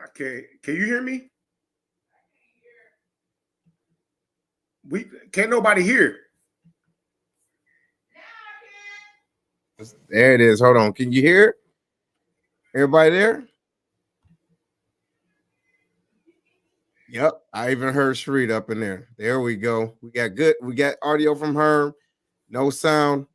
Okay, can you hear me? We can't nobody hear. There it is. Hold on. Can you hear it? Everybody there? Yep. I even heard Shreed up in there. There we go. We got audio from Herm. No sound.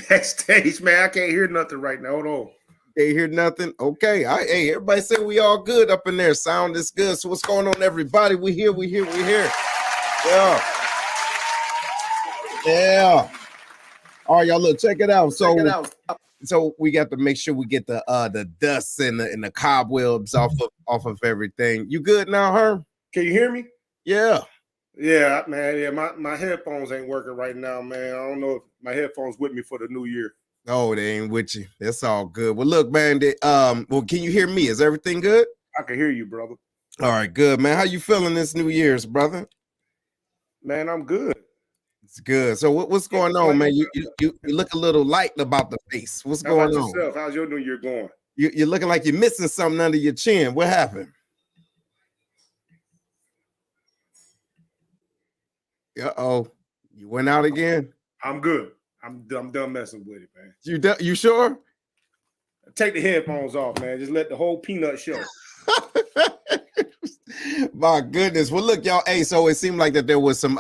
Backstage, man. I can't hear nothing right now. Hold on. Can't hear nothing. Okay. Hey, everybody say we all good up in there. Sound is good. So what's going on, everybody? We here. Yeah. Yeah. All right, y'all. Look, check it out. So we got to make sure we get the dust and the cobwebs off of everything. You good now, Herm? Can you hear me? Yeah. Yeah, man. Yeah, my headphones ain't working right now, man. I don't know if my headphones with me for the new year. Oh, they ain't with you. That's all good. Well, look, man. Well, can you hear me? Is everything good? I can hear you, brother. All right, good, man. How you feeling this New Year's, brother? Man, I'm good. It's good. So what's going on, man? You look a little light about the face. What's How going about on? yourself? How's your new year going? You're looking like you're missing something under your chin. What happened? Uh-oh. You went out again? I'm good. I'm done messing with it, man. You sure? Take the headphones off, man. Just let the whole peanut show. My goodness. Well, look, y'all. Hey, so it seemed like that there was some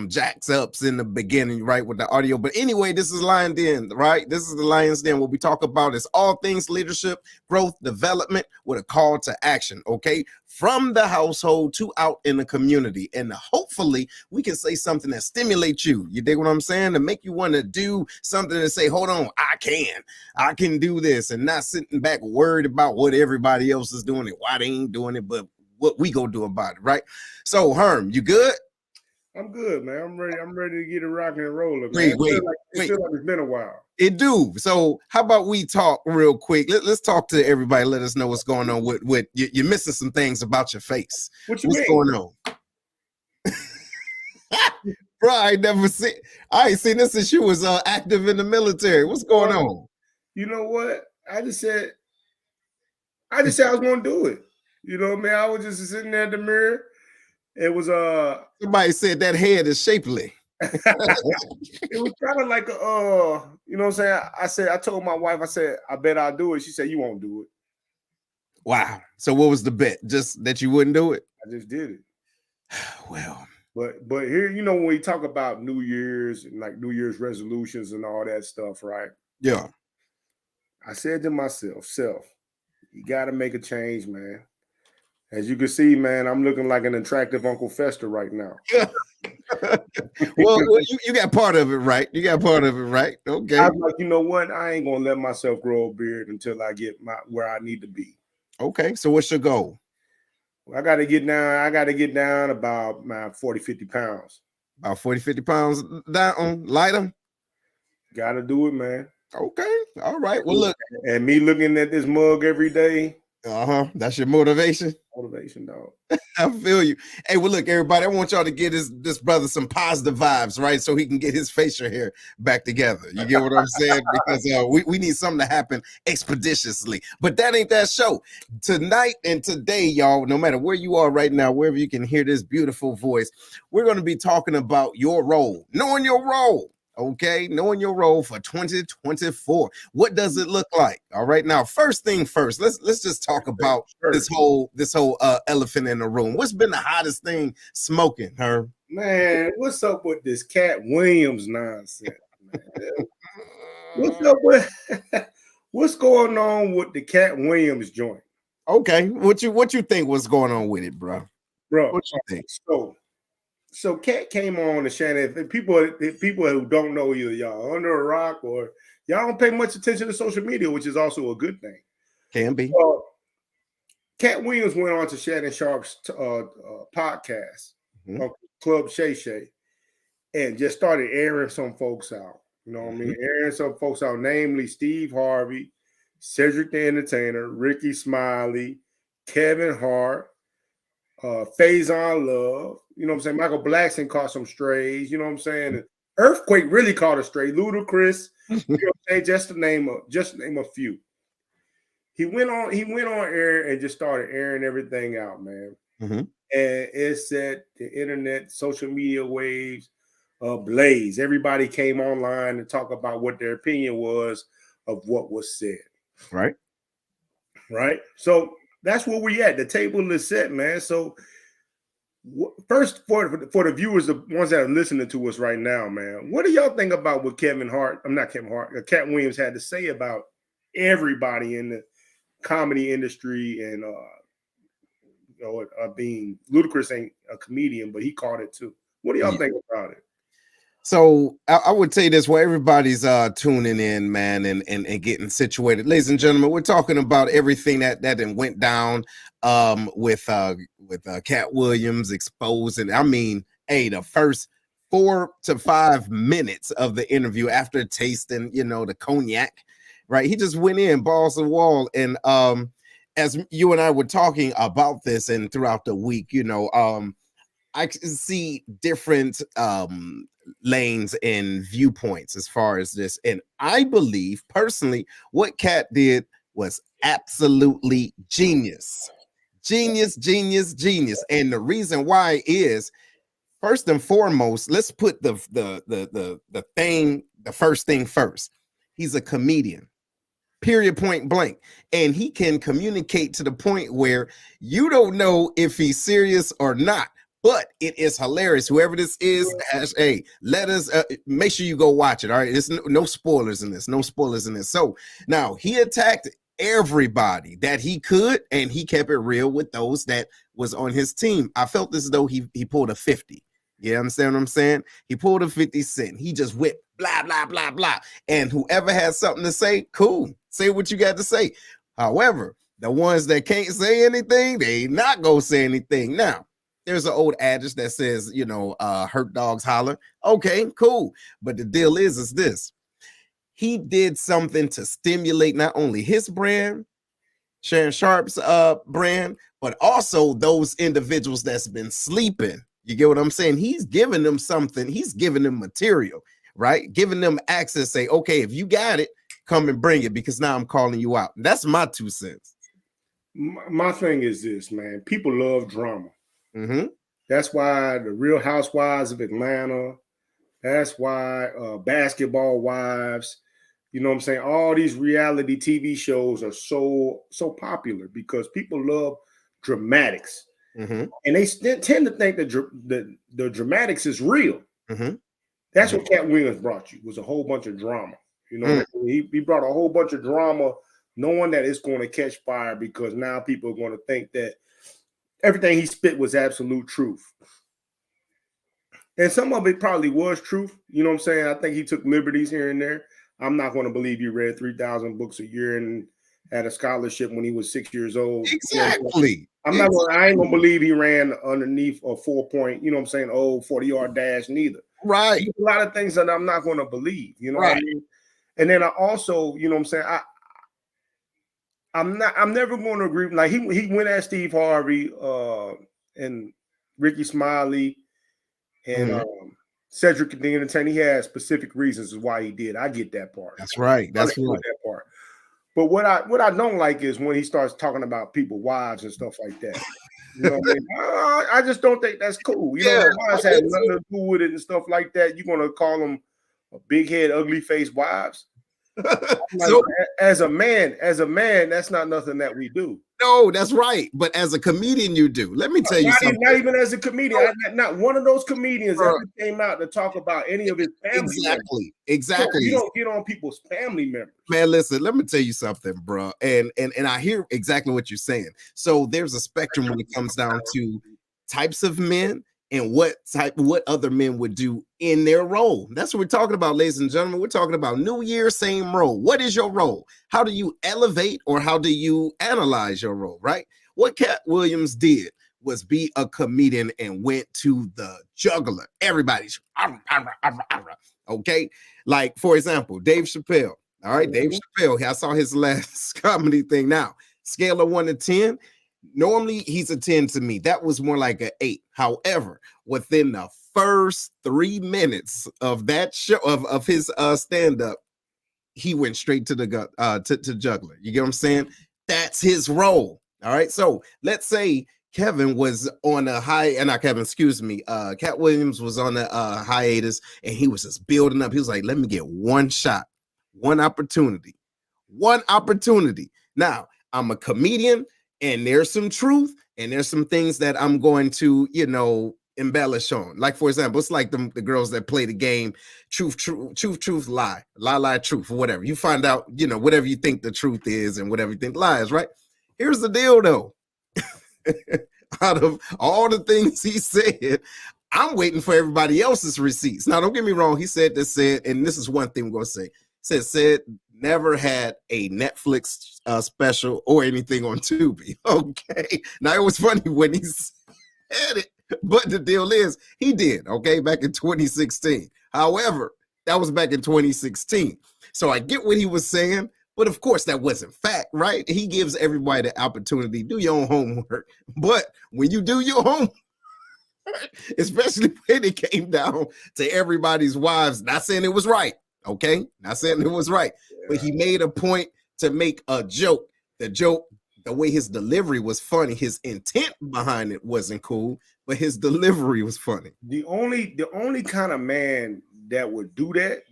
jacks ups in the beginning, right, with the audio. But anyway, this is Lion's Den, right? This is the Lion's Den. What we talk about is all things leadership, growth, development with a call to action, okay? From the household to out in the community. And hopefully we can say something that stimulates you. You dig what I'm saying? To make you want to do something and say, hold on, I can do this, and not sitting back worried about what everybody else is doing and why they ain't doing it, but what we gonna do about it, right? So, Herm, you good? I'm good, man. I'm ready to get it rocking and rolling, man. Wait. It feels like it's been a while. It do. So how about we talk real quick? Let's talk to everybody. Let us know what's going on with you're missing some things about your face. What's going on? Bro, I ain't seen this since you was active in the military. What's going on? You know what? I just said I was gonna do it. You know what I mean? I was just sitting there at the mirror. It was somebody said that head is shapely. It was kind of like you know what I'm saying? I told my wife, I said, I bet I'll do it. She said, you won't do it. Wow. So what was the bet? Just that you wouldn't do it? I just did it. Well, but here, you know, when we talk about New Year's and like New Year's resolutions and all that stuff, right? Yeah. I said to myself, you got to make a change, man. As you can see, man, I'm looking like an attractive Uncle Fester right now. well, you got part of it right. Okay. I was like, you know what? I ain't gonna let myself grow a beard until I get where I need to be. Okay. So what's your goal? I got to get down about 40, 50 pounds. About 40, 50 pounds down, lighter? Got to do it, man. Okay. All right. Well, look. And me looking at this mug every day. That's your motivation? Motivation, dog. I feel you. Hey, well, look, everybody, I want y'all to get this brother some positive vibes, right? So he can get his facial hair back together. You get what I'm saying? Because we need something to happen expeditiously. But that ain't that show. Tonight and today, y'all, no matter where you are right now, wherever you can hear this beautiful voice, we're going to be talking about your role, knowing your role. Okay, knowing your role for 2024. What does it look like? All right, now first thing first, let's just talk about this whole elephant in the room. What's been the hottest thing smoking, Herm? Man, what's up with this Cat Williams nonsense, man? What's up with what's going on with the Cat Williams joint? Okay, what you think was going on with it, bro? What you think? So Cat came on the Shannon. People who don't know either y'all under a rock or y'all don't pay much attention to social media, which is also a good thing. Can be. Cat Williams went on to Shannon Sharp's podcast, Club Shay Shay, and just started airing some folks out. You know what I mean? Airing some folks out, namely Steve Harvey, Cedric the Entertainer, Ricky Smiley, Kevin Hart, Faison Love, you know what I'm saying? Michael Blackson caught some strays, you know what I'm saying? And Earthquake really caught a stray, Ludacris, you know what I'm saying? Just to name a few. He went on air and just started airing everything out, man. And it set the internet, social media waves ablaze. Everybody came online to talk about what their opinion was of what was said. Right. So that's where we at. The table is set, man. So first, for the viewers, the ones that are listening to us right now, man, what do y'all think about what Cat Williams had to say about everybody in the comedy industry, and being Ludacris ain't a comedian, but he caught it too. What do y'all think about it? So I would say this while everybody's tuning in, man, and getting situated. Ladies and gentlemen, we're talking about everything that went down with Cat Williams exposing. I mean, hey, the first 4 to 5 minutes of the interview after tasting, the cognac, right? He just went in balls to the wall. And as you and I were talking about this and throughout the week, I can see different lanes and viewpoints as far as this. And I believe personally what Cat did was absolutely genius. Genius. And the reason why is, first and foremost, let's put the first thing first. He's a comedian. Period, point blank. And he can communicate to the point where you don't know if he's serious or not. But it is hilarious. Whoever this is, hey, let us make sure you go watch it. All right. There's no spoilers in this. No spoilers in this. So now he attacked everybody that he could, and he kept it real with those that was on his team. I felt as though he pulled a 50. You understand what I'm saying? He pulled a 50 Cent. He just whipped blah, blah, blah, blah. And whoever has something to say, cool. Say what you got to say. However, the ones that can't say anything, they not gonna say anything. Now, there's an old adage that says, hurt dogs holler. Okay, cool. But the deal is this. He did something to stimulate not only his brand, Sharon Sharp's brand, but also those individuals that's been sleeping. You get what I'm saying? He's giving them something. He's giving them material, right? Giving them access. Say, okay, if you got it, come and bring it, because now I'm calling you out. That's my 2 cents. My thing is this, man. People love drama. Mm-hmm. That's why the Real Housewives of Atlanta, that's why Basketball Wives, you know what I'm saying? All these reality TV shows are so popular because people love dramatics. Mm-hmm. And they tend to think that the dramatics is real. Mm-hmm. That's what Cat Williams brought you, was a whole bunch of drama. He brought a whole bunch of drama, knowing that it's going to catch fire, because now people are going to think that everything he spit was absolute truth. And some of it probably was truth. You know what I'm saying? I think he took liberties here and there. I'm not going to believe he read 3,000 books a year and had a scholarship when he was 6 years old. Exactly. I ain't going to believe he ran underneath a 4-point, 40-yard dash neither. Right. There's a lot of things that I'm not going to believe, what I mean? And then I also, you know what I'm saying? I'm never going to agree. Like he went at Steve Harvey and Ricky Smiley and Cedric the Entertainer. He had specific reasons why he did. I get that part. That's right. That's right. That part. But what I don't like is when he starts talking about people's wives and stuff like that. You know what I mean? I just don't think that's cool. Wives have nothing to do with it and stuff like that. You're gonna call them a big head, ugly face wives? So, as a man, that's not nothing that we do. No, that's right. But as a comedian, you do. Let me tell you something. Not even as a comedian. Not one of those comedians ever came out to talk about any of his family. Exactly. So you don't get on people's family members. Man, listen, let me tell you something, bro. And I hear exactly what you're saying. So there's a spectrum when it comes down to types of men and what other men would do in their role. That's what we're talking about, ladies and gentlemen. We're talking about New Year, same role. What is your role? How do you elevate, or how do you analyze your role, right? What Cat Williams did was be a comedian and went to the juggler. Everybody's okay. Like, for example, Dave Chappelle. All right, Dave Chappelle. I saw his last comedy thing. Now, scale of 1 to 10. Normally, he's a 10 to me. That was more like an 8. However, within the first 3 minutes of that show of his stand-up, he went straight to the to juggler. You get what I'm saying? That's his role. All right. So let's say Kevin was on a Cat Williams was on a hiatus, and he was just building up. He was like, let me get one shot, one opportunity. Now, I'm a comedian, and there's some truth, and there's some things that I'm going to, embellish on. Like, for example, it's like the girls that play the game, truth, lie, truth, or whatever. You find out, whatever you think the truth is and whatever you think lies, right? Here's the deal, though. Out of all the things he said, I'm waiting for everybody else's receipts. Now, don't get me wrong. He said, and this is one thing we're going to say. Said never had a Netflix special or anything on Tubi. Okay. Now, it was funny when he said it, but the deal is he did, okay, back in 2016. However, that was back in 2016. So I get what he was saying, but of course that wasn't fact, right? He gives everybody the opportunity, do your own homework. But when you do your homework, especially when it came down to everybody's wives, not saying it was right, okay? Not saying it was right, but he made a point to make a joke. The way his delivery was funny, his intent behind it wasn't cool, but his delivery was funny. The only kind of man that would do that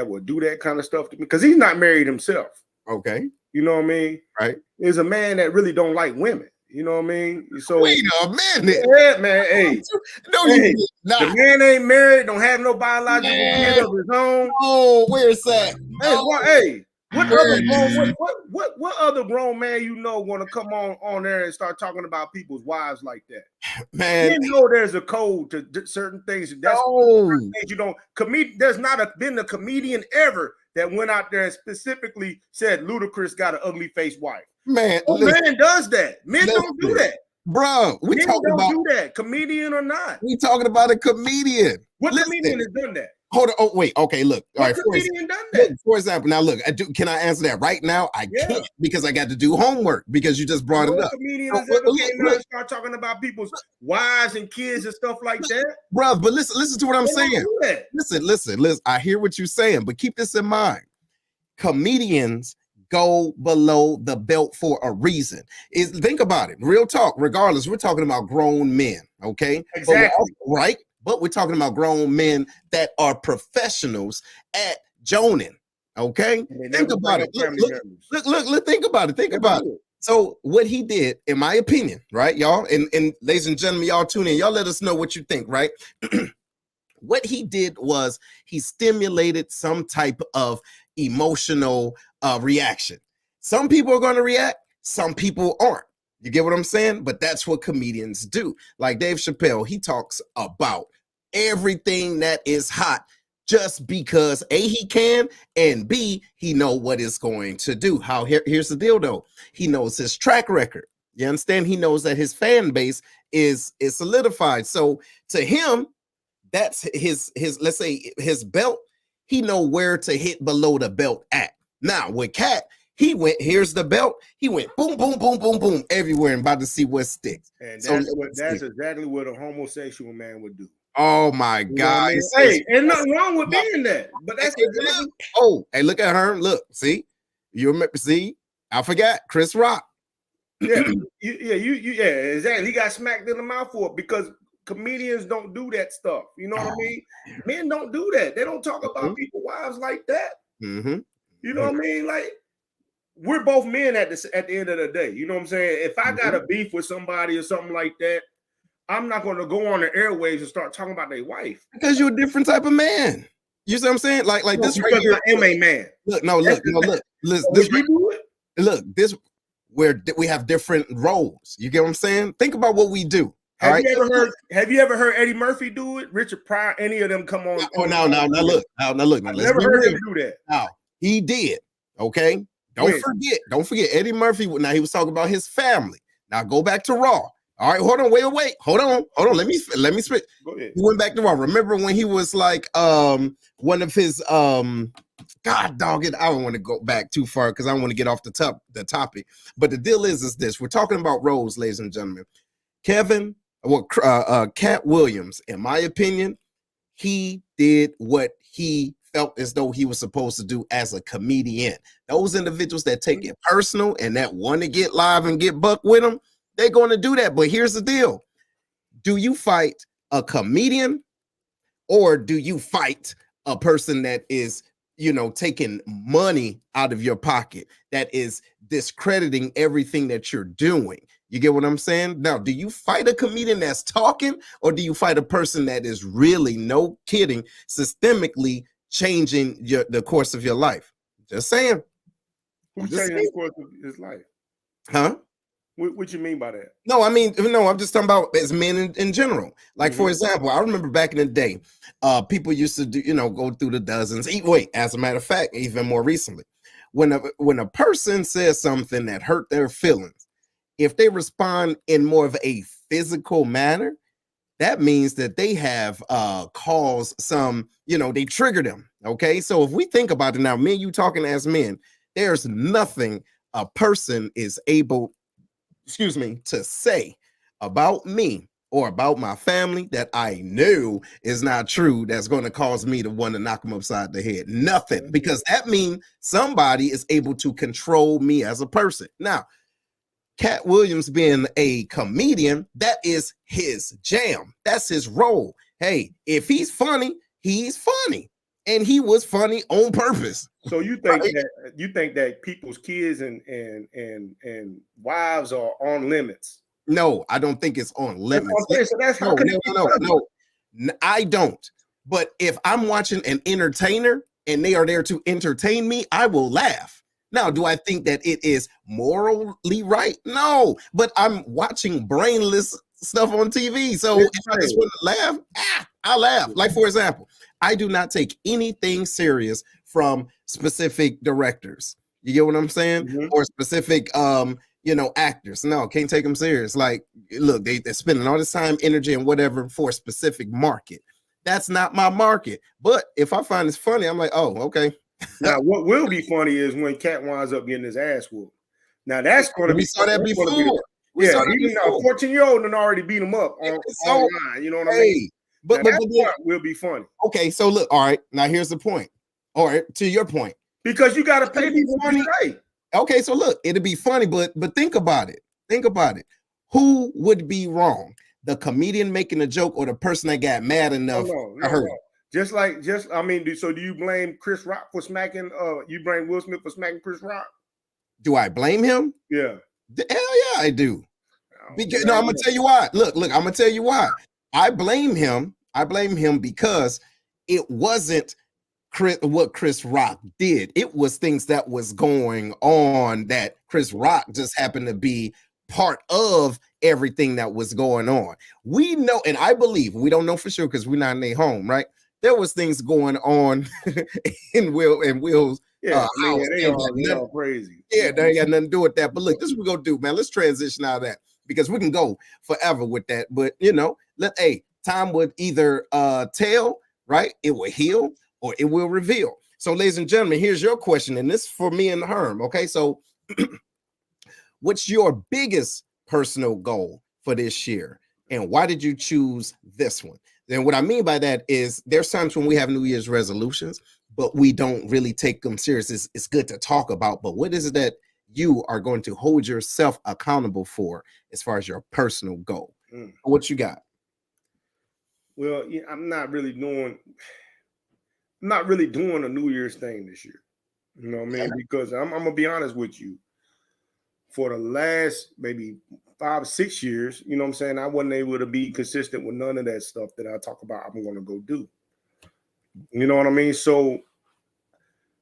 would do that kind of stuff to me, because he's not married himself. Okay. You know what I mean? Right. Is a man that really don't like women. You know what I mean? So wait a minute. Yeah, man. Hey, no, hey, you not. The man ain't married, don't have no biological kid of his own. Oh, where's that? Hey, what other grown man want to come on there and start talking about people's wives like that? Man, there's a code to certain things. That's certain things you don't. There's not been a comedian ever that went out there and specifically said Ludacris got an ugly face wife. Man, man does that. Men don't do that. Bro, we talking about do that, comedian or not. We talking about a comedian. What comedian has done that? Hold on. Oh, wait. Okay, look. All right. Comedian done that? Look, for example, now look. Can I answer that right now? I can't, because I got to do homework, because you just brought it up. Comedian has ever came out and start talking about people's wives and kids and stuff like that, bro. But listen to what I'm saying. Listen. I hear what you're saying, but keep this in mind. Comedians go below the belt for a reason. Think about it. Real talk. Regardless, we're talking about grown men. Okay. Exactly. Right. But we're talking about grown men that are professionals at joning. Okay. Think about it. Look, think about it. Think about it. So what he did, in my opinion, right, y'all, and ladies and gentlemen, y'all tune in. Y'all let us know what you think, right? What he did was he stimulated some type of emotional reaction. Some people are going to react, some people aren't. You get what I'm saying? But that's what comedians do. Like Dave Chappelle, he talks about everything that is hot just because A, he can, and B, he know what it's going to do. Here's the deal though. He knows his track record. You understand? He knows that his fan base is solidified. So to him, that's his let's say his belt. He know where to hit below the belt at. Now with Cat, he went, here's the belt. He went boom, boom, boom, boom, boom everywhere and about to see what sticks. And that's exactly what a homosexual man would do. Oh my God. Hey, and nothing wrong with being that. But that's exactly. Oh, hey, look at Herm. Look, see, you remember? See, I forgot Chris Rock. Yeah, exactly. He got smacked in the mouth for it, because comedians don't do that stuff. You know what I mean? Men don't do that. They don't talk about people's wives like that. You know what I mean? Like, we're both men at the end of the day. You know what I'm saying? If I got a beef with somebody or something like that, I'm not going to go on the airwaves and start talking about their wife. Because you're a different type of man. You see what I'm saying? Like this right here. I am a man. Look. This where we have different roles. You get what I'm saying? Think about what we do. Have you ever heard Eddie Murphy do it? Richard Pryor, any of them come on? Now look. I never heard him do that. Now he did. Okay. Don't forget Eddie Murphy. Now he was talking about his family. Now go back to Raw. All right, hold on, wait. Hold on. Let me spit. Go ahead. He went back to Raw. Remember when he was like one of his God dog it. I don't want to go back too far because I don't want to get off the topic. But the deal is this: we're talking about roles, ladies and gentlemen. Cat Williams, in my opinion, he did what he felt as though he was supposed to do as a comedian. Those individuals that take it personal and that want to get live and get buck with them, they're going to do that. But here's the deal. Do you fight a comedian or do you fight a person that is, taking money out of your pocket, that is discrediting everything that you're doing? You get what I'm saying? Now, do you fight a comedian that's talking, or do you fight a person that is really, no kidding, systemically changing the course of your life? Just saying. Who's changing the course of his life? Huh? What you mean by that? No, I mean, no, I'm just talking about as men in general. Like, for example, I remember back in the day, people used to do, go through the dozens. Wait, as a matter of fact, even more recently, when a person says something that hurt their feelings, if they respond in more of a physical manner, that means that they have caused some, they trigger them. Okay. So if we think about it now, me and you talking as men, there's nothing a person is able, to say about me or about my family that I knew is not true, that's going to cause me to want to knock them upside the head. Nothing, because that means somebody is able to control me as a person. Now, Cat Williams being a comedian, that is his jam. That's his role. Hey, if he's funny, he's funny. And he was funny on purpose. So you think that people's kids and wives are on limits? No, I don't think it's on limits. No, I don't. But if I'm watching an entertainer and they are there to entertain me, I will laugh. Now, do I think that it is morally right? No, but I'm watching brainless stuff on TV. So if I just want to laugh, I laugh. Like, for example, I do not take anything serious from specific directors. You get what I'm saying? Or specific, actors. No, can't take them serious. Like, look, they're spending all this time, energy, and whatever for a specific market. That's not my market. But if I find it's funny, I'm like, oh, okay. Now, what will be funny is when Cat winds up getting his ass whooped. Now, that's going to be. We saw that before. Even a 14-year-old and already beat him up online. You know what I mean? But that will be funny. Okay, so look, all right. Now here's the point. All right, to your point, because you got to pay people to be right. Okay, so look, it'll be funny, but think about it. Think about it. Who would be wrong? The comedian making a joke, or the person that got mad enough to hurt? So do you blame Chris Rock for smacking? You blame Will Smith for smacking Chris Rock? Do I blame him? Yeah. Hell yeah, I do. Because, I'm gonna tell you why. Look, I'm gonna tell you why. I blame him because it wasn't what Chris Rock did. It was things that was going on that Chris Rock just happened to be part of everything that was going on. We know, and I believe, we don't know for sure because we're not in their home, right? There was things going on in Will's house. They all crazy. Yeah, they ain't got nothing to do with that. But look, this is what we're gonna do, man. Let's transition out of that, because we can go forever with that. But time would either tell, right? It will heal or it will reveal. So, ladies and gentlemen, here's your question, and this is for me and Herm. Okay, so what's your biggest personal goal for this year, and why did you choose this one? Then what I mean by that is there's times when we have New Year's resolutions, but we don't really take them serious. It's good to talk about, but what is it that you are going to hold yourself accountable for as far as your personal goal? What you got? Well, I'm not really doing a New Year's thing this year. You know what I mean? Because I'm gonna be honest with you. For the last maybe 5 or 6 years, you know what I'm saying, I wasn't able to be consistent with none of that stuff that I talk about I'm gonna go do. You know what I mean? So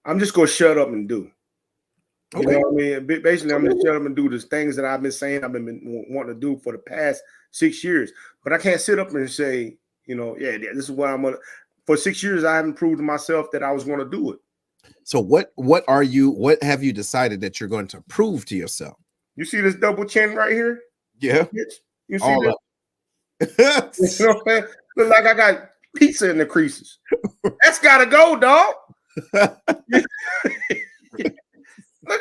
I'm just gonna shut up and do. You know what I mean? Basically, I'm gonna shut up and do the things that I've been saying I've been wanting to do for the past 6 years. But I can't sit up and say, this is what I'm gonna. For 6 years, I haven't proved to myself that I was gonna do it. So what have you decided that you're going to prove to yourself? You see this double chin right here? Yeah. You see that? You know what I'm saying? Look like I got pizza in the creases. That's gotta go, dog. Look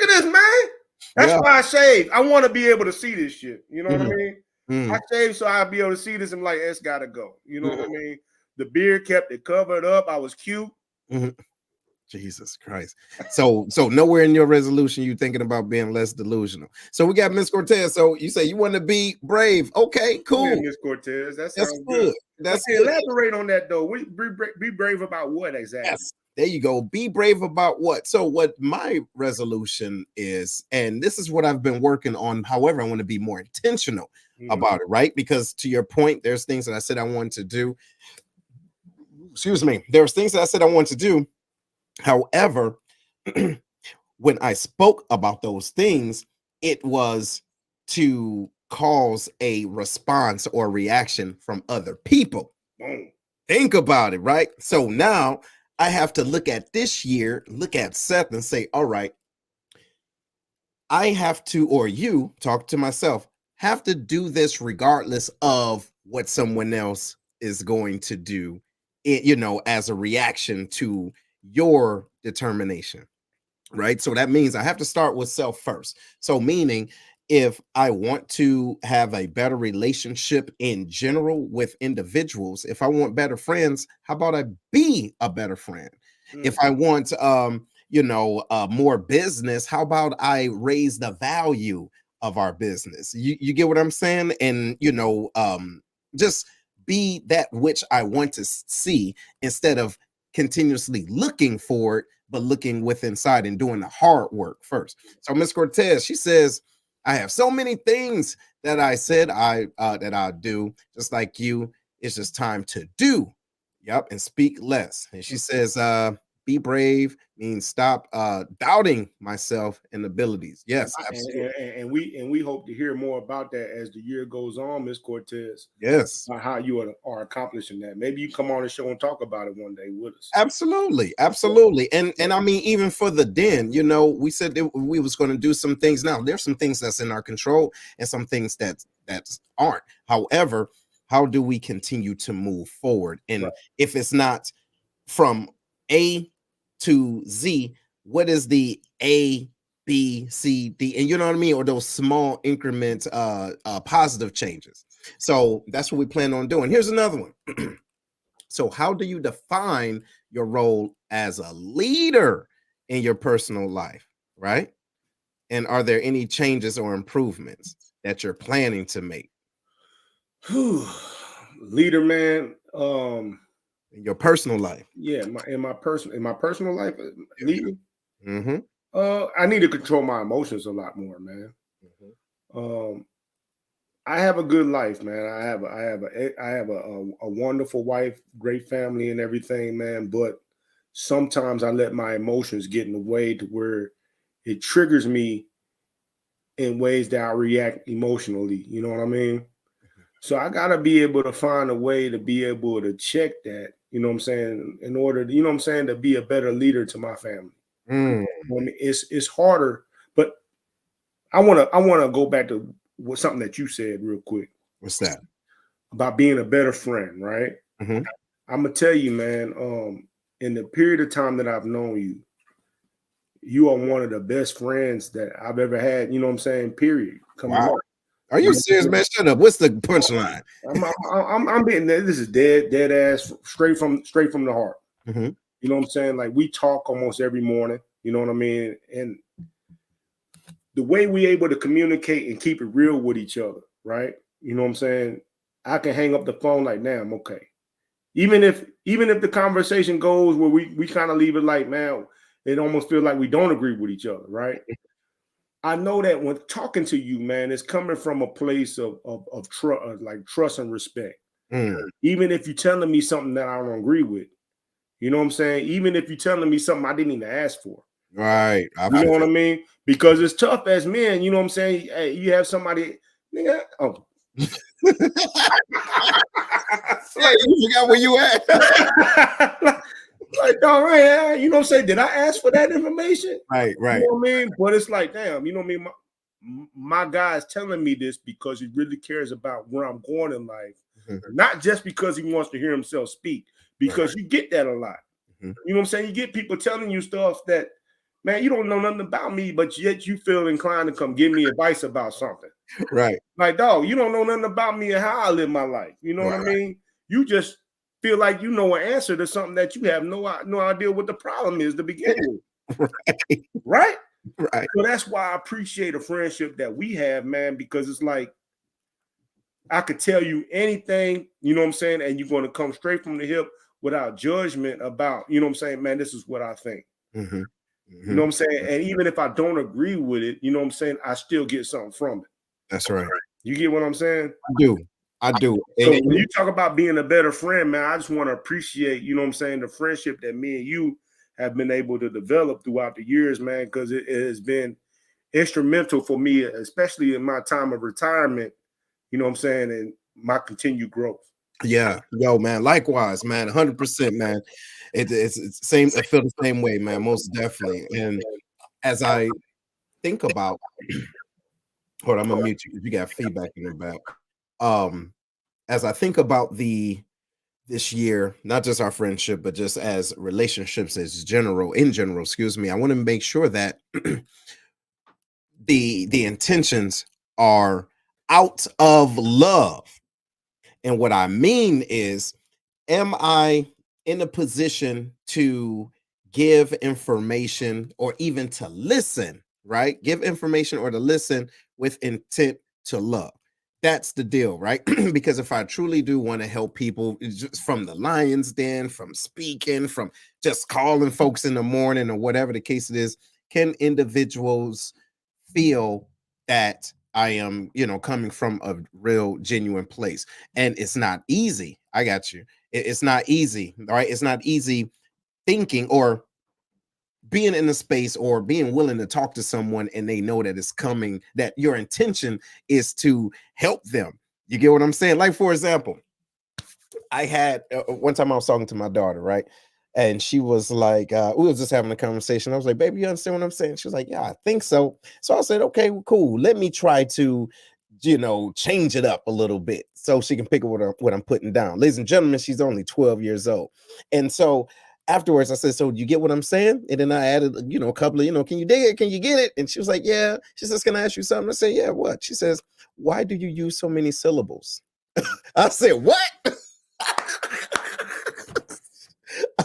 at this, man. That's why I shave. I want to be able to see this shit. You know what I mean? I shave so I'll be able to see this. I'm like, it's gotta go. You know what I mean? The beard kept it covered up. I was cute. Jesus Christ. So nowhere in your resolution you thinking about being less delusional. So we got Miss Cortez. So you say you want to be brave. Okay, cool. Yeah, Miss Cortez. That's good. That's good. Elaborate on that though. Be brave about what exactly? Yes, There you go. Be brave about what? So what my resolution is, and this is what I've been working on. However, I want to be more intentional about it, right? Because to your point, there's things that I said I wanted to do. Excuse me. There's things that I said I wanted to do. However, when I spoke about those things, it was to cause a response or reaction from other people. Think about it, right? So now I have to look at this year, look at Seth and say, all right, I have to, or you talk to myself, have to do this regardless of what someone else is going to do, as a reaction to your determination. Right. So that means I have to start with self first. So, meaning if I want to have a better relationship in general with individuals, if I want better friends, how about I be a better friend? If I want, more business, how about I raise the value of our business? You get what I'm saying? And, just be that which I want to see instead of continuously looking for it, but looking with inside and doing the hard work first. So Miss Cortez, she says, I have so many things that I said that I do, just like you. It's just time to do. Yep, and speak less. And she says, be brave means stop doubting myself and abilities. Yes, absolutely. And we hope to hear more about that as the year goes on, Miss Cortez. Yes. How you are accomplishing that. Maybe you come on the show and talk about it one day with us. Absolutely. And I mean, even for the den, we said that we was going to do some things. Now there's some things that's in our control and some things that aren't. However, how do we continue to move forward? And if it's not from A to Z, what is the A, B, C, D, and you know what I mean? Or those small increment positive changes. So that's what we plan on doing. Here's another one. So how do you define your role as a leader in your personal life, right? And are there any changes or improvements that you're planning to make? Leader, man. In your personal life. Yeah, in my personal life, leading. Mm-hmm. I need to control my emotions a lot more, man. Mm-hmm. I have a good life, man. I have a wonderful wife, great family, and everything, man. But sometimes I let my emotions get in the way to where it triggers me in ways that I react emotionally. You know what I mean? So I gotta be able to find a way to be able to check that. You know what I'm saying? In order, to be a better leader to my family. I mean, it's harder, but I wanna go back to something that you said real quick. What's that? About being a better friend, right? Mm-hmm. I'm gonna tell you, man. In the period of time that I've known you, you are one of the best friends that I've ever had. You know what I'm saying? Period. Wow. Are you serious, man? Shut up. What's the punchline? I'm being this is dead ass straight from the heart. Mm-hmm. You know what I'm saying? Like we talk almost every morning. You know what I mean? And the way we able to communicate and keep it real with each other, right? You know what I'm saying? I can hang up the phone like, now I'm okay. Even if the conversation goes where we kind of leave it like, man, it almost feels like we don't agree with each other, right? I know that when talking to you, man, it's coming from a place of trust and respect. Even if you're telling me something that I don't agree with, you know what I'm saying? Even if you're telling me something I didn't even ask for. Right. You know what I mean? Because it's tough as men, you know what I'm saying? Hey, you have somebody, nigga. Oh. Hey, you forgot where you at. Like, all right, you know what I'm saying? Did I ask for that information? Right. You know what I mean? But it's like, damn, you know what I mean? My guy is telling me this because he really cares about where I'm going in life. Mm-hmm. Not just because he wants to hear himself speak, because you get that a lot. Mm-hmm. You know what I'm saying? You get people telling you stuff that, man, you don't know nothing about me, but yet you feel inclined to come give me advice about something. Right. Like, dog, you don't know nothing about me and how I live my life. You know what I mean? You just feel like you know an answer to something that you have no idea what the problem is to begin with. Right? So that's why I appreciate a friendship that we have, man, because it's like I could tell you anything, you know what I'm saying, and you're going to come straight from the hip without judgment about, you know what I'm saying, man, this is what I think. Mm-hmm. You know what I'm saying? And even if I don't agree with it, you know what I'm saying, I still get something from it. That's right. You get what I'm saying? I do. So when you talk about being a better friend, man, I just want to appreciate, you know what I'm saying, the friendship that me and you have been able to develop throughout the years, man, because it has been instrumental for me, especially in my time of retirement, you know what I'm saying, and my continued growth. Yeah, yo, man. Likewise, man. 100%, man. It's same. I feel the same way, man. Most definitely. And as I think about, hold on, I'm gonna mute you because you got feedback in the back. As I think about this year, not just our friendship, but just as relationships in general, excuse me, I want to make sure that the intentions are out of love. And what I mean is, am I in a position to give information or even to listen, right? Give information or to listen with intent to love. That's the deal, right? Because if I truly do want to help people, just from the lion's den, from speaking, from just calling folks in the morning or whatever the case it is, can individuals feel that I am, coming from a real genuine place? And it's not easy. I got you. It's not easy, right? It's not easy thinking or being in a space or being willing to talk to someone and they know that it's coming, that your intention is to help them. You get what I'm saying? Like, for example, I had one time I was talking to my daughter, right? And she was like, we was just having a conversation. I was like, baby, you understand what I'm saying? She was like, yeah, I think so. So I said, okay, well, cool. Let me try to, change it up a little bit so she can pick up what I'm putting down. Ladies and gentlemen, she's only 12 years old. And so afterwards I said, so you get what I'm saying? And then I added, a couple of, can you dig it? Can you get it? And she was like, yeah. She says, can I ask you something? I said, yeah, what? She says, why do you use so many syllables? I said, what?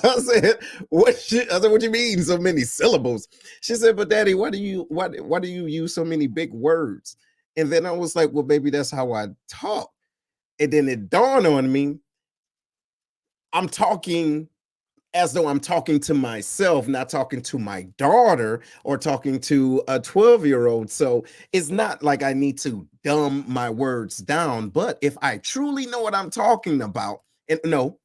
I said, what you mean so many syllables? She said, but daddy, why do you use so many big words? And then I was like, well, baby, that's how I talk. And then it dawned on me, I'm talking as though I'm talking to myself, not talking to my daughter or talking to a 12-year-old. So it's not like I need to dumb my words down. But if I truly know what I'm talking about, and no,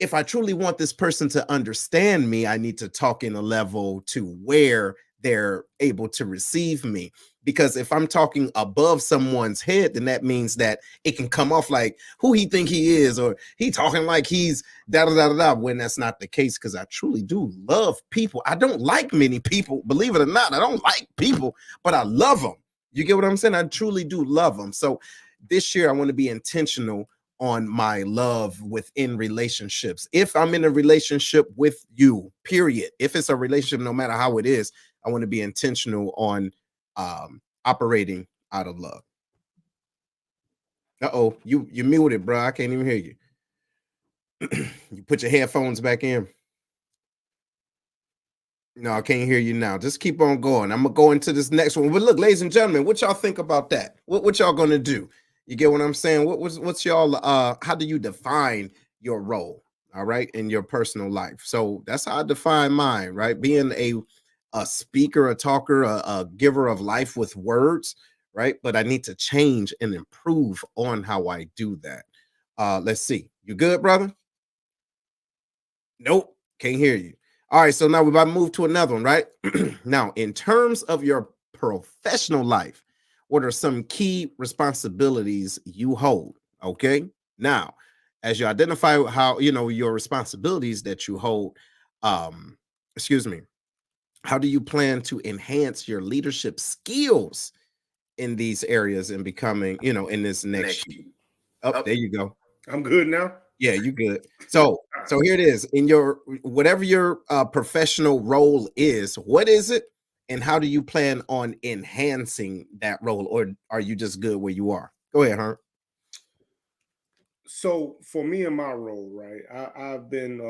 if I truly want this person to understand me, I need to talk in a level to where they're able to receive me. Because if I'm talking above someone's head, then that means that it can come off like who he think he is, or he talking like he's da da da da, when that's not the case. Because I truly do love people. I don't like many people, believe it or not. I don't like people, but I love them. You get what I'm saying? I truly do love them. So this year I want to be intentional on my love within relationships. If I'm in a relationship with you, period, if it's a relationship, no matter how it is, I want to be intentional on operating out of love. Uh-oh, you muted, bro. I can't even hear you. You put your headphones back in. No, I can't hear you now. Just keep on going. I'm gonna go into this next one. But look, ladies and gentlemen, what y'all think about that? What y'all gonna do? You get what I'm saying? What's y'all how do you define your role? All right, in your personal life. So that's how I define mine, right? Being a speaker, a talker, a giver of life with words, right? But I need to change and improve on how I do that. Let's see. You good, brother? Nope, can't hear you. All right, so now we're about to move to another one, right? Now, in terms of your professional life, what are some key responsibilities you hold? Okay. Now, as you identify how your responsibilities that you hold, excuse me, how do you plan to enhance your leadership skills in these areas and becoming, in this next year? Oh, there you go. I'm good now. Yeah, you good. So here it is. In your whatever your professional role is, what is it, and how do you plan on enhancing that role, or are you just good where you are? Go ahead, Herm. So for me in my role, right, I've been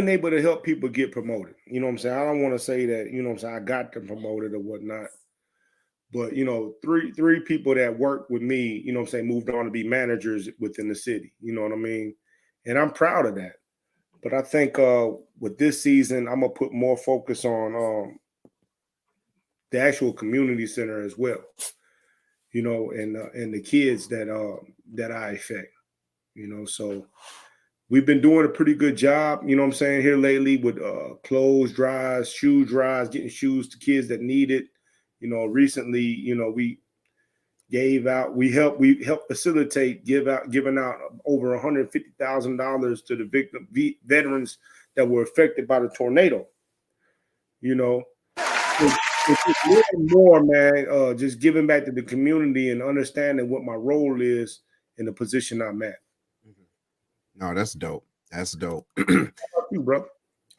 able to help people get promoted. You know what I'm saying? I don't want to say that, you know what I'm saying, I got them promoted or whatnot. But you know, three people that worked with me, you know what I'm saying, moved on to be managers within the city. You know what I mean? And I'm proud of that. But I think with this season, I'm gonna put more focus on the actual community center as well. You know, and the kids that I affect. You know, so we've been doing a pretty good job, you know what I'm saying, here lately with clothes drives, shoe drives, getting shoes to kids that need it. You know, recently, you know, we helped facilitate giving out over $150,000 to the veterans that were affected by the tornado. You know, it's just more and more, man, just giving back to the community and understanding what my role is in the position I'm at. No, that's dope. That's dope. How about you, bro?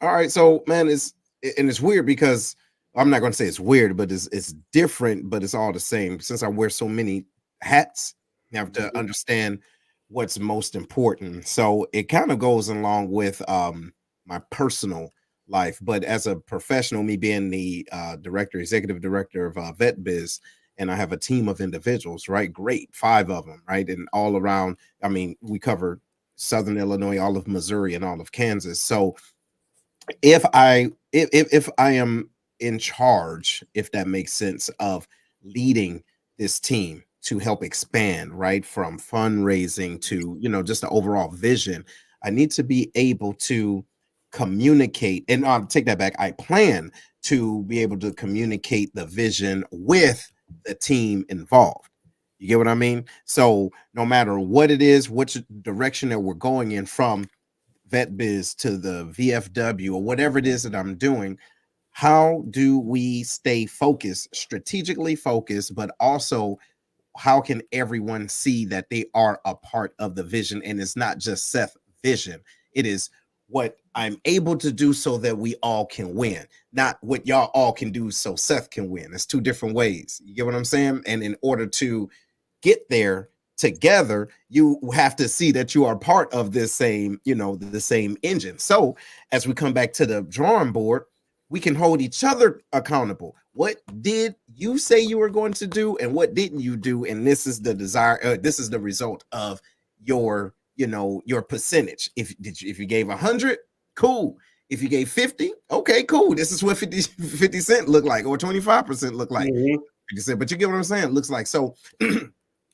All right, so man, it's weird because I'm not going to say it's weird, but it's different, but it's all the same. Since I wear so many hats, you have to understand what's most important. So it kind of goes along with my personal life, but as a professional, me being the executive director of Vet Biz, and I have a team of individuals, right? Great, 5 of them, right? And all around, I mean, we cover Southern Illinois, all of Missouri, and all of Kansas. So if I am in charge, if that makes sense, of leading this team to help expand, right, from fundraising to, you know, just the overall vision, I need to be able to communicate, and take that back, I plan to be able to communicate the vision with the team involved. You get what I mean? So no matter what it is, which direction that we're going in, from Vet Biz to the VFW or whatever it is that I'm doing, how do we stay focused, strategically focused, but also how can everyone see that they are a part of the vision? And it's not just Seth's vision. It is what I'm able to do so that we all can win, not what y'all all can do so Seth can win. It's 2 different ways. You get what I'm saying? And in order to get there together, you have to see that you are part of this same, you know, the same engine. So as we come back to the drawing board, we can hold each other accountable. What did you say you were going to do, and what didn't you do? And this is the this is the result of your, you know, your percentage. If you gave 100, cool. If you gave 50, okay, cool. This is what 50 cent look like, or 25% look like. 50 cent, but you get what I'm saying? It looks like. So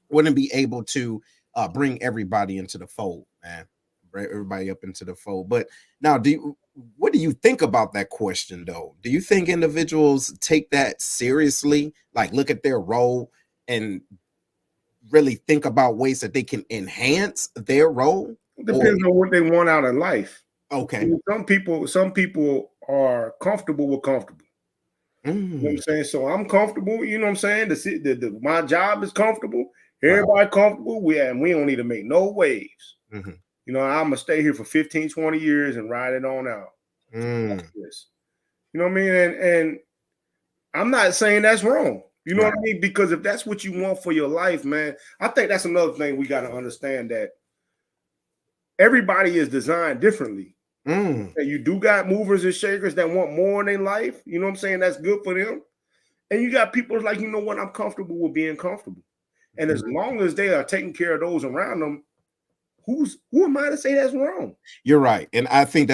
wouldn't be able to bring everybody into the fold, man. Bring everybody up into the fold. But now, what do you think about that question, though? Do you think individuals take that seriously? Like, look at their role and really think about ways that they can enhance their role? It depends on what they want out of life. Okay. I mean, some people are comfortable with comfortable. You know what I'm saying? So I'm comfortable, you know what I'm saying? My job is comfortable. Everybody comfortable. We don't need to make no waves. You know, I'm gonna stay here for 15, 20 years and ride it on out. You know what I mean? And I'm not saying that's wrong. You know what I mean? Because if that's what you want for your life, man, I think that's another thing we got to understand, that everybody is designed differently. And you do got movers and shakers that want more in their life. You know what I'm saying? That's good for them. And you got people like, you know what? I'm comfortable with being comfortable. And as long as they are taking care of those around them, who am I to say that's wrong? You're right. And I think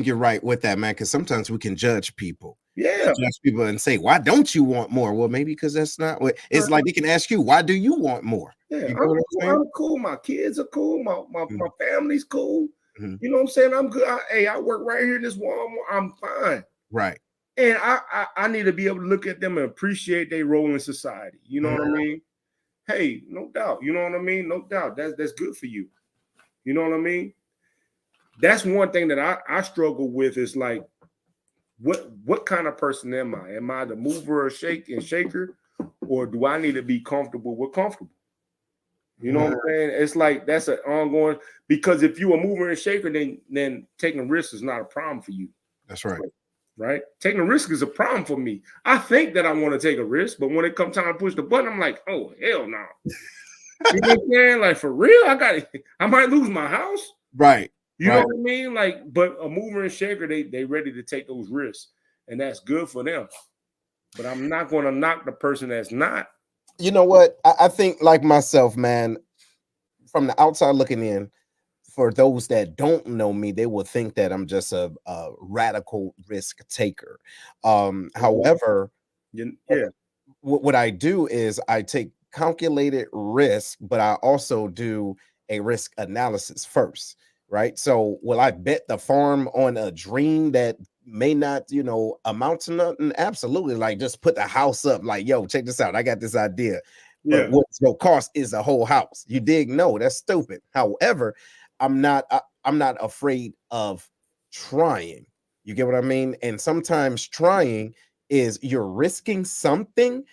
you're right with that, man, because sometimes we can judge people. Judge people and say, why don't you want more? Well, maybe because that's not what it's like. They can ask you, why do you want more? I'm cool. My kids are cool. My family's cool. You know what I'm saying? I'm good. I work right here in this Walmart. I'm fine. Right. And I need to be able to look at them and appreciate their role in society. You know what I mean? Hey, no doubt. You know what I mean? No doubt. That's good for you. You know what I mean? That's one thing that I struggle with, is like, what kind of person am I? Am I the mover or shaker? Or do I need to be comfortable with comfortable? You know what I'm saying? It's like that's an ongoing, because if you are a mover and shaker, then taking risks is not a problem for you. That's right. Right? Taking a risk is a problem for me. I think that I want to take a risk, but when it comes time to push the button, I'm like, oh, hell no. You know what I'm saying? Like, for real, I might lose my house. Right. You know what I mean? Like, but a mover and shaker, they ready to take those risks, and that's good for them. But I'm not going to knock the person that's not. You know what? I think like myself, man, from the outside looking in, for those that don't know me, they will think that I'm just a radical risk taker. However, Yeah. what I do is I take calculated risk, but I also do a risk analysis first, right? So will I bet the farm on a dream that may not, amount to nothing? Absolutely. Like just put the house up, like, yo, check this out. I got this idea. But Yeah. what's gonna cost is a whole house. You dig? No, that's stupid. However, I'm not afraid of trying. You get what I mean? And sometimes trying is you're risking something.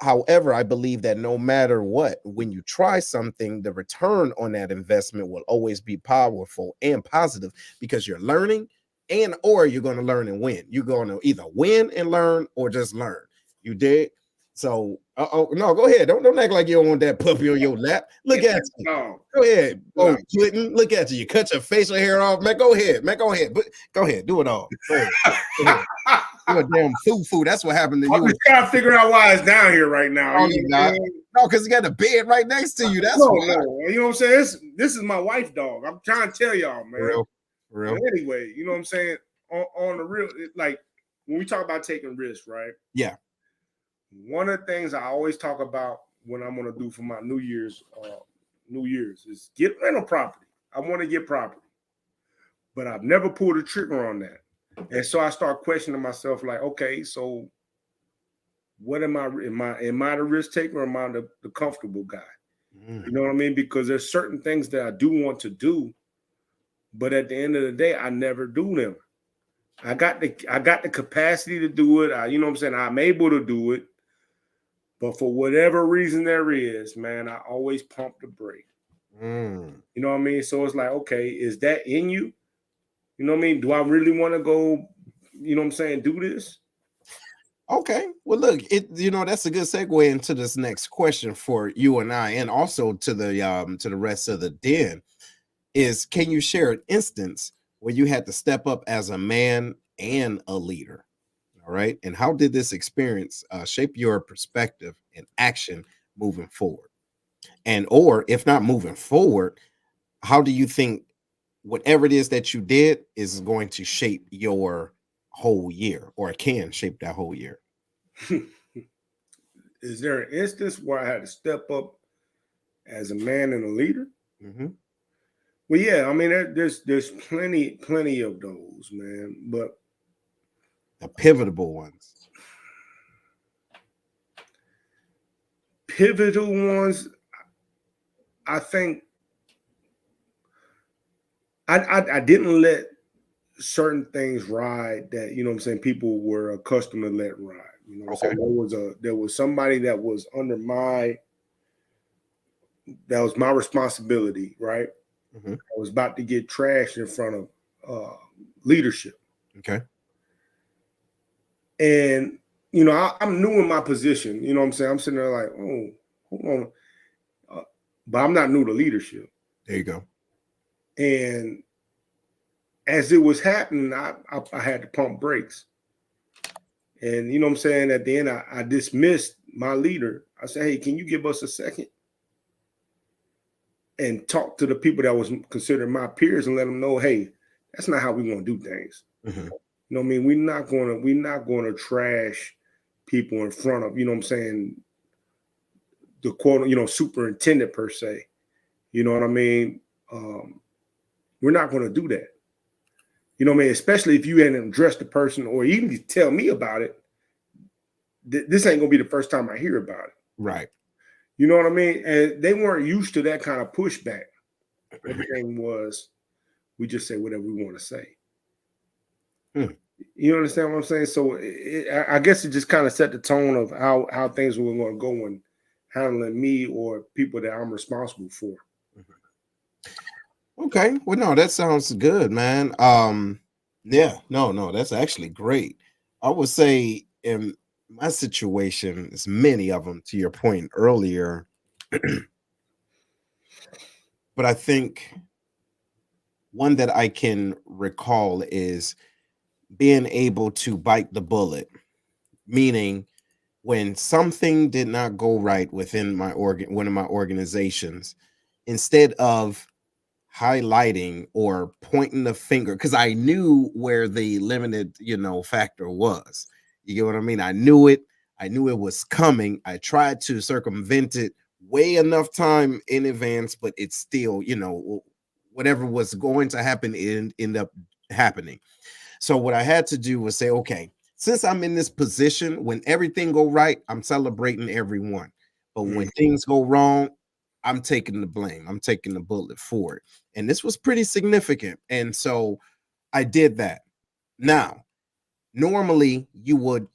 However, I believe that no matter what, when you try something, the return on that investment will always be powerful and positive because you're learning and or you're going to learn and win. You're going to either win and learn or just learn. You dig? So, no, go ahead. Don't act like you don't want that puppy on your lap. Look at you. No. Go ahead. Oh, Clinton, look at you. You cut your facial hair off, man. Go ahead, man. Go ahead. But go ahead. Do it all. Go ahead. Go ahead. You're a damn foo-foo. That's what happened to you. I'm just trying to figure out why it's down here right now. Oh, you not? No, because you got a bed right next to you. That's no. why. You know what I'm saying? This is my wife dog. I'm trying to tell y'all, man. For real. But anyway, you know what I'm saying? On the real, like when we talk about taking risks, right? Yeah. One of the things I always talk about when I'm gonna do for my New Year's is get rental property. I want to get property, but I've never pulled a trigger on that. And so I start questioning myself, like, okay, so what am I? Am I the risk taker or am I the comfortable guy? You know what I mean? Because there's certain things that I do want to do, but at the end of the day, I never do them. I got the capacity to do it. You know what I'm saying? I'm able to do it. But for whatever reason there is, man, I always pump the brake. You know what I mean? So it's like, okay, is that in you? You know what I mean? Do I really want to go, you know what I'm saying, do this? Okay. Well, look, that's a good segue into this next question for you and I, and also to the rest of the den. Is can you share an instance where you had to step up as a man and a leader? All right. And how did this experience shape your perspective and action moving forward? And or if not moving forward, how do you think whatever it is that you did is going to shape your whole year or it can shape that whole year? Is there an instance where I had to step up as a man and a leader? Well, yeah, I mean, there's plenty of those, man. But the pivotal ones. I think I didn't let certain things ride that, you know what I'm saying, people were accustomed to let ride. You know, okay. So there was somebody that was under that was my responsibility, right? I was about to get trashed in front of leadership. Okay. And, you know, I'm new in my position. You know what I'm saying? I'm sitting there like, oh, hold on. But I'm not new to leadership. There you go. And as it was happening, I had to pump brakes. And, you know what I'm saying? At the end, I dismissed my leader. I said, hey, can you give us a second? And talk to the people that was considered my peers and let them know, hey, that's not how we want to do things. You know what I mean? We're not going to trash people in front of, you know what I'm saying, the quote, you know, superintendent per se. You know what I mean? We're not going to do that. You know what I mean? Especially if you hadn't addressed the person or even tell me about it. This ain't going to be the first time I hear about it. Right. You know what I mean? And they weren't used to that kind of pushback. Everything was, we just say whatever we want to say. You understand what I'm saying? So I guess it just kind of set the tone of how things were going to go when handling me or people that I'm responsible for. Okay. Well, no, that sounds good, man. Yeah, no, that's actually great. I would say in my situation, there's many of them to your point earlier. But I think one that I can recall is being able to bite the bullet, meaning when something did not go right within one of my organizations, instead of highlighting or pointing the finger, because I knew where the limited, factor was. You get what I mean? I knew it. I knew it was coming. I tried to circumvent it way enough time in advance, but it's still, whatever was going to happen, it ended up happening. So what I had to do was say, okay, since I'm in this position, when everything go right, I'm celebrating everyone. But when things go wrong, I'm taking the blame. I'm taking the bullet for it. And this was pretty significant. And so I did that. Now, normally you would,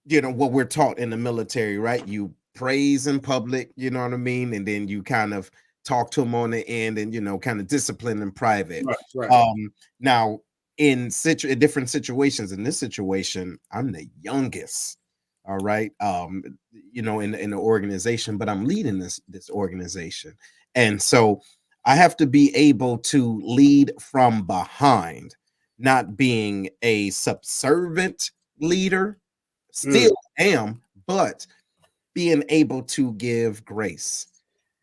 what we're taught in the military, right? You praise in public, you know what I mean? And then you kind of talk to them on the end and, kind of discipline in private. Right. Now, in different situations, in this situation, I'm the youngest. All right. In the organization, but I'm leading this organization. And so I have to be able to lead from behind, not being a subservient leader. Still am, but being able to give grace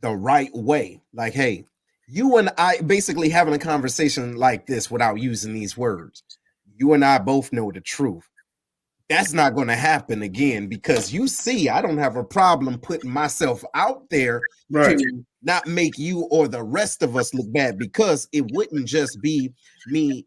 the right way. Like, hey, you and I basically having a conversation like this without using these words. You and I both know the truth. That's not going to happen again, because you see, I don't have a problem putting myself out there to not make you or the rest of us look bad, because it wouldn't just be me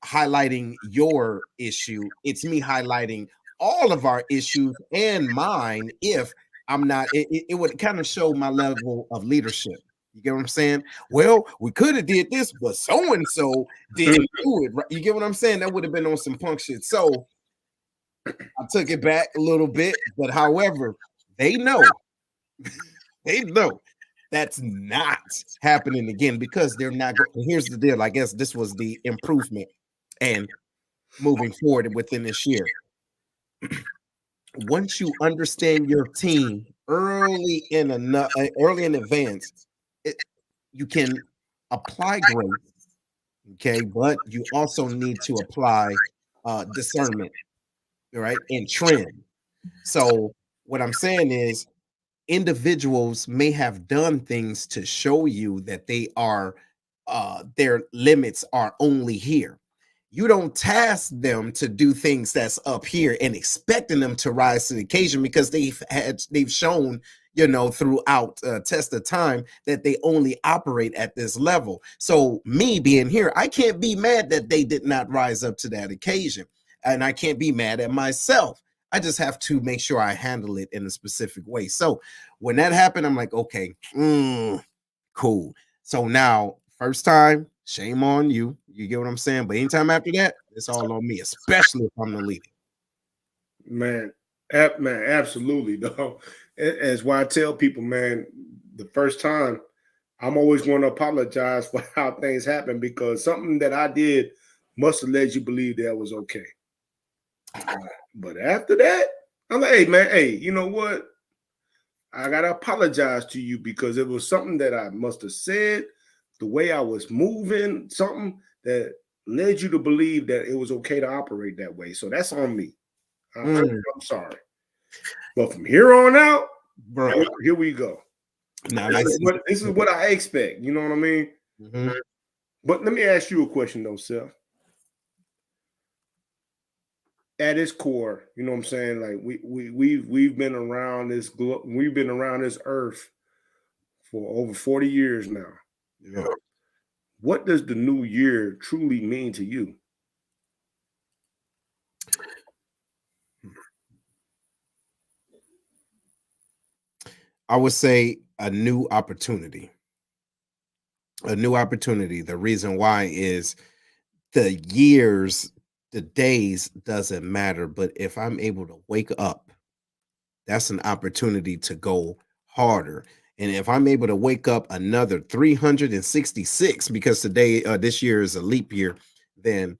highlighting your issue. It's me highlighting all of our issues and mine. If I'm not, it would kind of show my level of leadership. You get what I'm saying? Well, we could have did this, but so and so didn't do it. Right? You get what I'm saying? That would have been on some punk shit. So I took it back a little bit, but however, they know that's not happening again, because they're not. Here's the deal. I guess this was the improvement and moving forward within this year. Once you understand your team early in advance, you can apply grace, okay, but you also need to apply discernment, right, and trend. So what I'm saying is, individuals may have done things to show you that they are their limits are only here. You don't task them to do things that's up here and expecting them to rise to the occasion, because they've shown, throughout test of time, that they only operate at this level. So me being here, I can't be mad that they did not rise up to that occasion, and I can't be mad at myself. I just have to make sure I handle it in a specific way. So when that happened, I'm like, okay, cool. So now, first time, shame on you. You get what I'm saying? But anytime after that, it's all on me, especially if I'm the leader. Man, absolutely, though. That's why I tell people, man, the first time, I'm always going to apologize for how things happen, because something that I did must have led you believe that was okay. But after that, I'm like, hey, man, you know what? I got to apologize to you, because it was something that I must have said, the way I was moving, something that led you to believe that it was okay to operate that way. So that's on me. I'm sorry. But from here on out, bro, here we go. Now, this is what I expect. You know what I mean? But let me ask you a question, though, Seth. At its core, you know what I'm saying? Like we've been around this we've been around this earth for over 40 years now. Yeah. What does the new year truly mean to you? I would say a new opportunity. A new opportunity. The reason why is the years, the days doesn't matter, but if I'm able to wake up, that's an opportunity to go harder. And if I'm able to wake up another 366, because today, this year is a leap year, then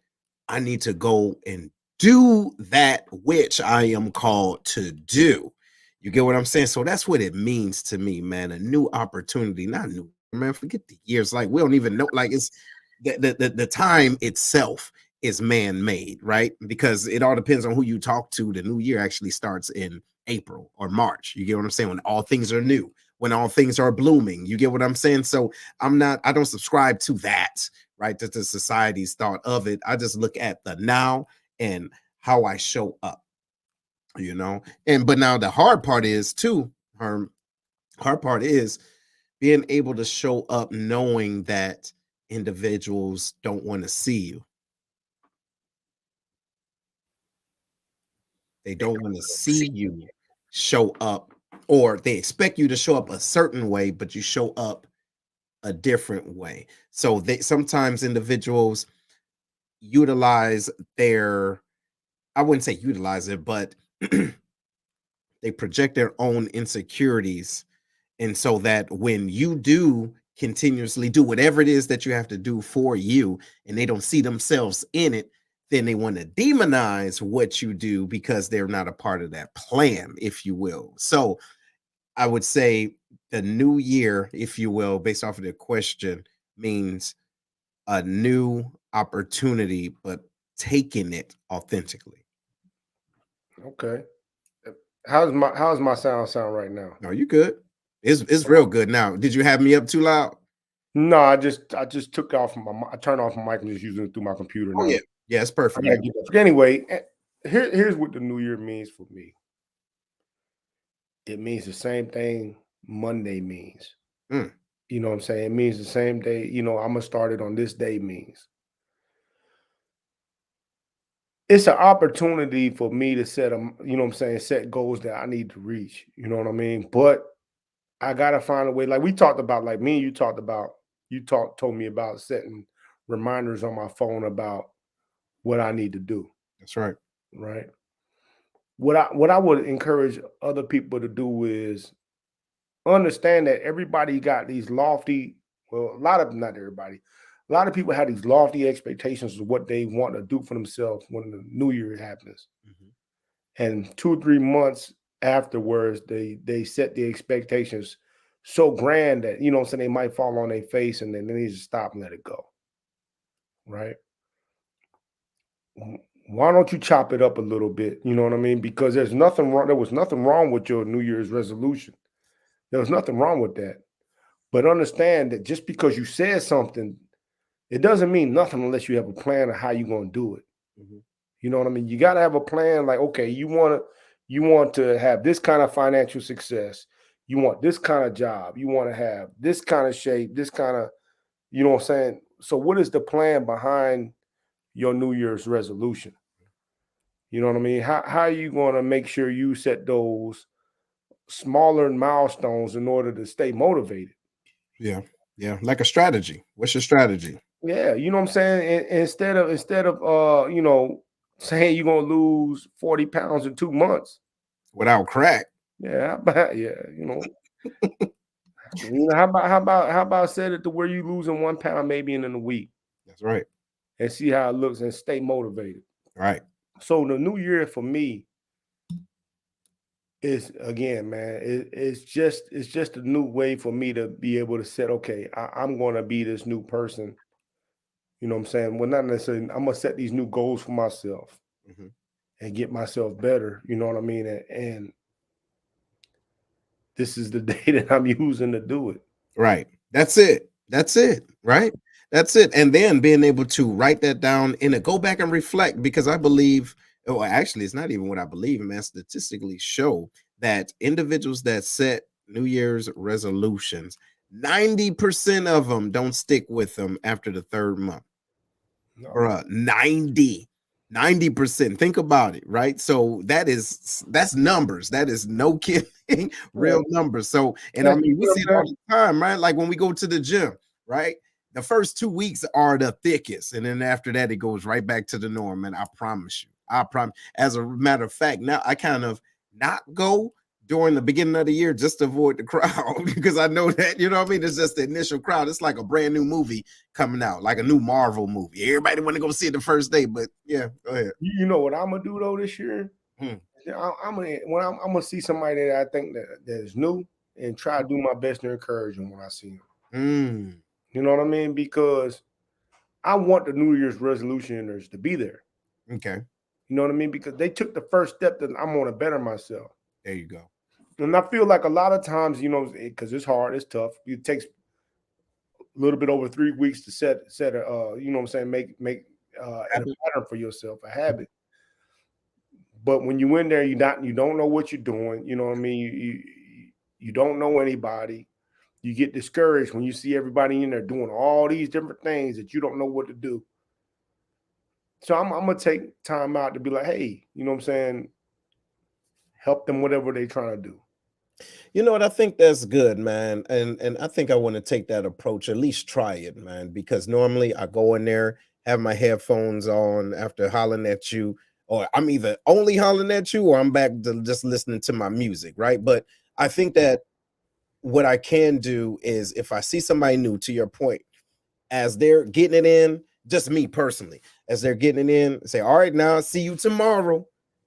I need to go and do that which I am called to do. You get what I'm saying? So that's what it means to me, man. A new opportunity, not new, man. Forget the years. Like, we don't even know. Like, it's the time itself is man-made, right? Because it all depends on who you talk to. The new year actually starts in April or March. You get what I'm saying? When all things are new, when all things are blooming. You get what I'm saying? So I don't subscribe to that, right? That the society's thought of it. I just look at the now and how I show up, you know. But now the hard part is too, hard part is being able to show up knowing that individuals don't want to see you. They don't want to see you show up, or they expect you to show up a certain way, but you show up a different way. So they sometimes individuals utilize their, I wouldn't say utilize it, but they project their own insecurities. And so that when you do continuously do whatever it is that you have to do for you, and they don't see themselves in it, then they want to demonize what you do because they're not a part of that plan, if you will. So I would say the new year, if you will, based off of the question, means a new opportunity, but taking it authentically. Okay. How's my sound right now? No, you good. It's real good now. Did you have me up too loud? No, I just took off I turned off my mic and just using it through my computer now. Oh yeah. Yeah, it's perfect. Anyway, here's what the new year means for me. It means the same thing Monday means. You know what I'm saying? It means the same day, I'm gonna start it on this day means. It's an opportunity for me to set set goals that I need to reach. You know what I mean? But I gotta find a way. Like we talked about, like me and you talked about, told me about setting reminders on my phone about what I need to do. That's right. Right. What I would encourage other people to do is understand that everybody got these lofty, well, not everybody. A lot of people have these lofty expectations of what they want to do for themselves when the new year happens. And 2 or 3 months afterwards, they set the expectations so grand that, so they might fall on their face and then they need to stop and let it go. Right. Why don't you chop it up a little bit? You know what I mean? Because there's nothing wrong. There was nothing wrong with your New Year's resolution. There was nothing wrong with that. But understand that just because you said something, it doesn't mean nothing unless you have a plan of how you're going to do it. You know what I mean? You got to have a plan. Like, okay, you want to have this kind of financial success. You want this kind of job. You want to have this kind of shape, this kind of, you know what I'm saying? So what is the plan behind your New Year's resolution? You know what I mean? How are you going to make sure you set those smaller milestones in order to stay motivated? Yeah. Yeah. Like a strategy. What's your strategy? Yeah. You know what I'm saying? Instead of saying you're going to lose 40 pounds in 2 months. Without crack. Yeah. How about set it to where you losing 1 pound maybe in a week? That's right. And see how it looks and stay motivated. Right. So the new year for me is, again, man, it's just a new way for me to be able to set, okay, I'm going to be this new person. You know what I'm saying? Well, not necessarily. I'm going to set these new goals for myself and get myself better. You know what I mean? And this is the day that I'm using to do it. Right. That's it. Right. That's it. And then being able to write that down and go back and reflect, because I believe, actually, it's not even what I believe, man. Statistically show that individuals that set New Year's resolutions, 90% of them don't stick with them after the 3rd month. No. Bruh, 90%. Think about it, right? So that's numbers. That is no kidding, real numbers. So, and I mean, we see it all the time, right? Like when we go to the gym, right? The first 2 weeks are the thickest, and then after that, it goes right back to the norm. And I promise you, as a matter of fact, now I kind of not go during the beginning of the year just to avoid the crowd, because I know that, you know what I mean? It's just the initial crowd. It's like a brand new movie coming out, like a new Marvel movie. Everybody want to go see it the first day, but yeah, go ahead. You know what I'm gonna do though this year? I'm gonna see somebody that I think that is new and try to do my best to encourage them when I see them. You know what I mean? Because I want the New Year's resolutioners to be there. Okay. You know what I mean? Because they took the first step that I'm going to better myself. There you go. And I feel like a lot of times, you know, because it's hard, it's tough. It takes a little bit over 3 weeks to set a, you know what I'm saying, make a pattern for yourself, a habit. But when you in there, you don't know what you're doing. You know what I mean? You don't know anybody. You get discouraged when you see everybody in there doing all these different things that you don't know what to do. So I'm gonna take time out to be like, hey, you know what I'm saying? Help them whatever they're trying to do. You know what? I think that's good, man. And I think I want to take that approach, at least try it, man, because normally I go in there, have my headphones on after hollering at you, or I'm either only hollering at you or I'm back to just listening to my music, right? But I think that what I can do is if I see somebody new, to your point, as they're getting it in, just me personally, as they're getting it in, say, all right, now see you tomorrow.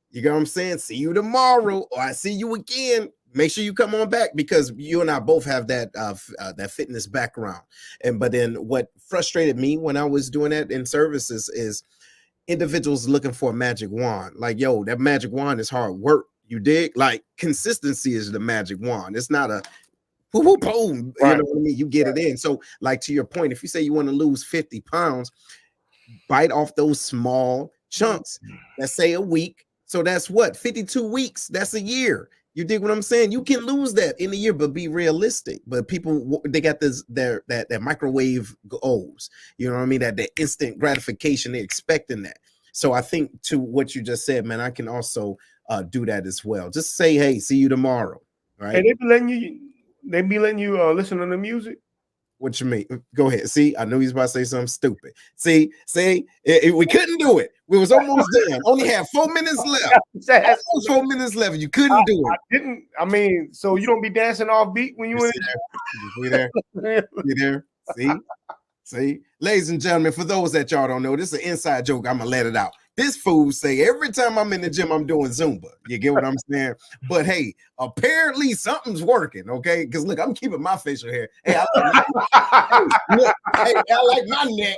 You know what I'm saying? See you tomorrow, or I see you again. Make sure you come on back, because you and I both have that that fitness background. But then what frustrated me when I was doing that in services is individuals looking for a magic wand. Like, yo, that magic wand is hard work. You dig? Like, consistency is the magic wand. It's not a boom, boom. Right. You know what I mean? You get it in. So, like, to your point, if you say you want to lose 50 pounds, bite off those small chunks. Let's say a week. So that's what? 52 weeks. That's a year. You dig what I'm saying? You can lose that in a year, but be realistic. But people, they got this that microwave goals. You know what I mean? That instant gratification. They're expecting that. So I think, to what you just said, man, I can also do that as well. Just say, hey, see you tomorrow. Right? And they be letting you listen to the music. What you mean? Go ahead. See, I knew he was about to say something stupid. See, we couldn't do it. We was almost done. Only had 4 minutes left. Almost 4 minutes left. You couldn't do it. I didn't. I mean, so you don't be dancing off beat when you in there? You there? See, ladies and gentlemen, for those that y'all don't know, this is an inside joke. I'm gonna let it out. This fool say every time I'm in the gym, I'm doing Zumba. You get what I'm saying? But hey, apparently something's working, okay? Because look, I'm keeping my facial hair. Hey, I like my neck.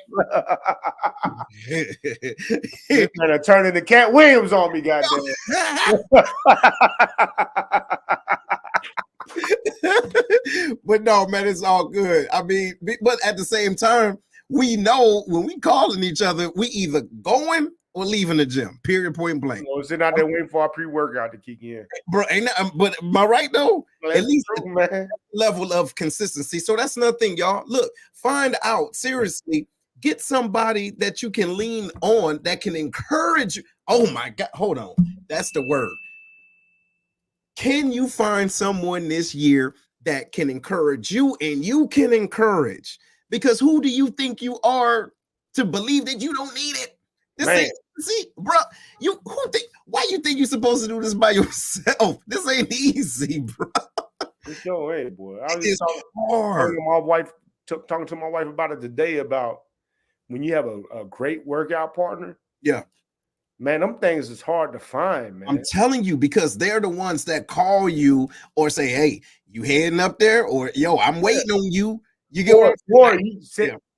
You're gonna turn into Cat Williams on me, goddamn. But no, man, it's all good. I mean, but at the same time, we know when we calling each other, we either going or leaving the gym. Period. Point blank. We're sitting out there waiting for our pre-workout to kick in, bro. But am I right though? Well, at least true, man. Level of consistency. So that's another thing, y'all. Look, find out seriously. Get somebody that you can lean on that can encourage you. Oh my God, hold on. That's the word. Can you find someone this year that can encourage you and you can encourage? Because who do you think you are to believe that you don't need it? This ain't, see, bro, why you think you're supposed to do this by yourself? This ain't easy, bro. It's your way, boy. I was talking to my wife about it today, about when you have a great workout partner. Yeah. Man, them things is hard to find, man. I'm telling you, because they're the ones that call you or say, hey, you heading up there? Or, yo, I'm waiting on you. You get what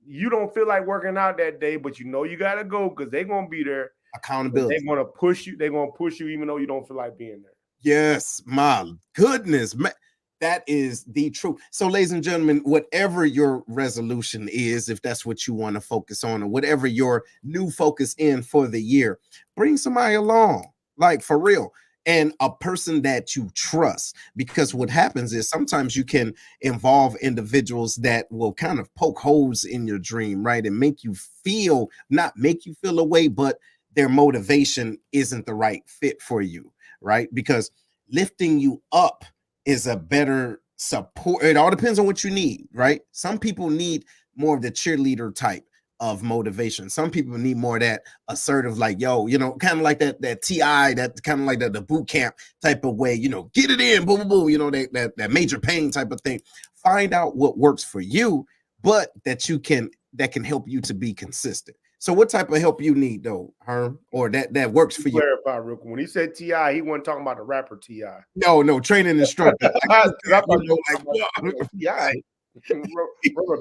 you don't feel like working out that day, but you know you got to go because they're going to be there. Accountability. They're going to push you. They're going to push you even though you don't feel like being there. Yes, my goodness, man. That is the truth. So, ladies and gentlemen, whatever your resolution is, if that's what you want to focus on, or whatever your new focus in for the year, bring somebody along, like for real, and a person that you trust. Because what happens is sometimes you can involve individuals that will kind of poke holes in your dream, right? And make you feel, not make you feel away, but their motivation isn't the right fit for you, right? Because lifting you up is a better support. It all depends on what you need, right? Some people need more of the cheerleader type of motivation. Some people need more of that assertive, like, yo, you know, kind of like that TI, that kind of like the boot camp type of way, you know, get it in, boom, boom, boom, you know, that major pain type of thing. Find out what works for you, but that can help you to be consistent. So what type of help you need though, Herm, or that works for you? Clarify real quick. When he said TI, he wasn't talking about the rapper TI. No, training instructor. TI, rubber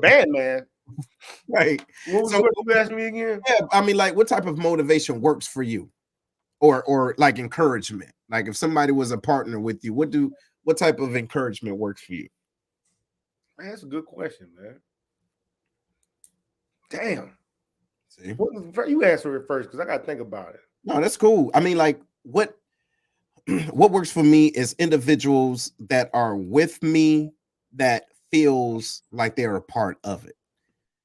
band, man. Right. What was the So question you asked me again? yeah, I mean, like, what type of motivation works for you, or like encouragement? Like, if somebody was a partner with you, what type of encouragement works for you? Man, that's a good question, man. Damn. See, You answer it first because I got to think about it. no, that's cool. I mean, like, what what works for me is individuals that are with me that feels like they're a part of it.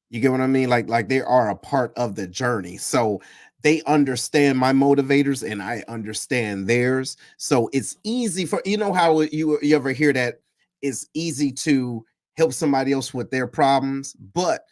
You get what I mean? Like they are a part of the journey. So they understand my motivators and I understand theirs. So it's easy for how you ever hear that it's easy to help somebody else with their problems, but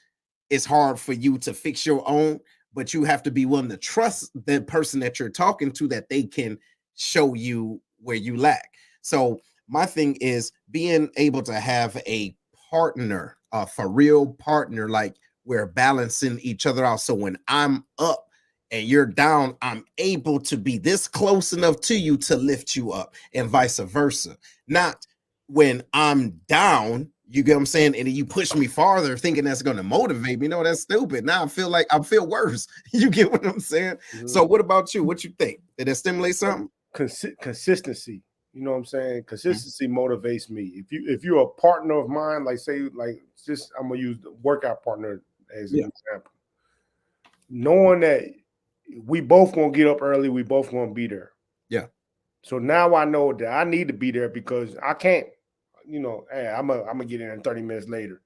it's hard for you to fix your own. But you have to be willing to trust the person that you're talking to, that they can show you where you lack. So my thing is being able to have a partner, a for real partner, like we're balancing each other out. So when I'm up and you're down, I'm able to be this close enough to you to lift you up, and vice versa. Not when I'm down, you get what I'm saying, and you push me farther thinking that's going to motivate me. No, that's stupid. Now I feel worse. You get what I'm saying? Mm-hmm. So what about you? What you think? Did that stimulate something? Consistency. You know what I'm saying? Consistency motivates me. If you're a partner of mine, like just I'm gonna use the workout partner as an example. Knowing that we both gonna get up early, we both gonna be there. Yeah. So now I know that I need to be there because I can't, hey, I'm gonna get in 30 minutes later.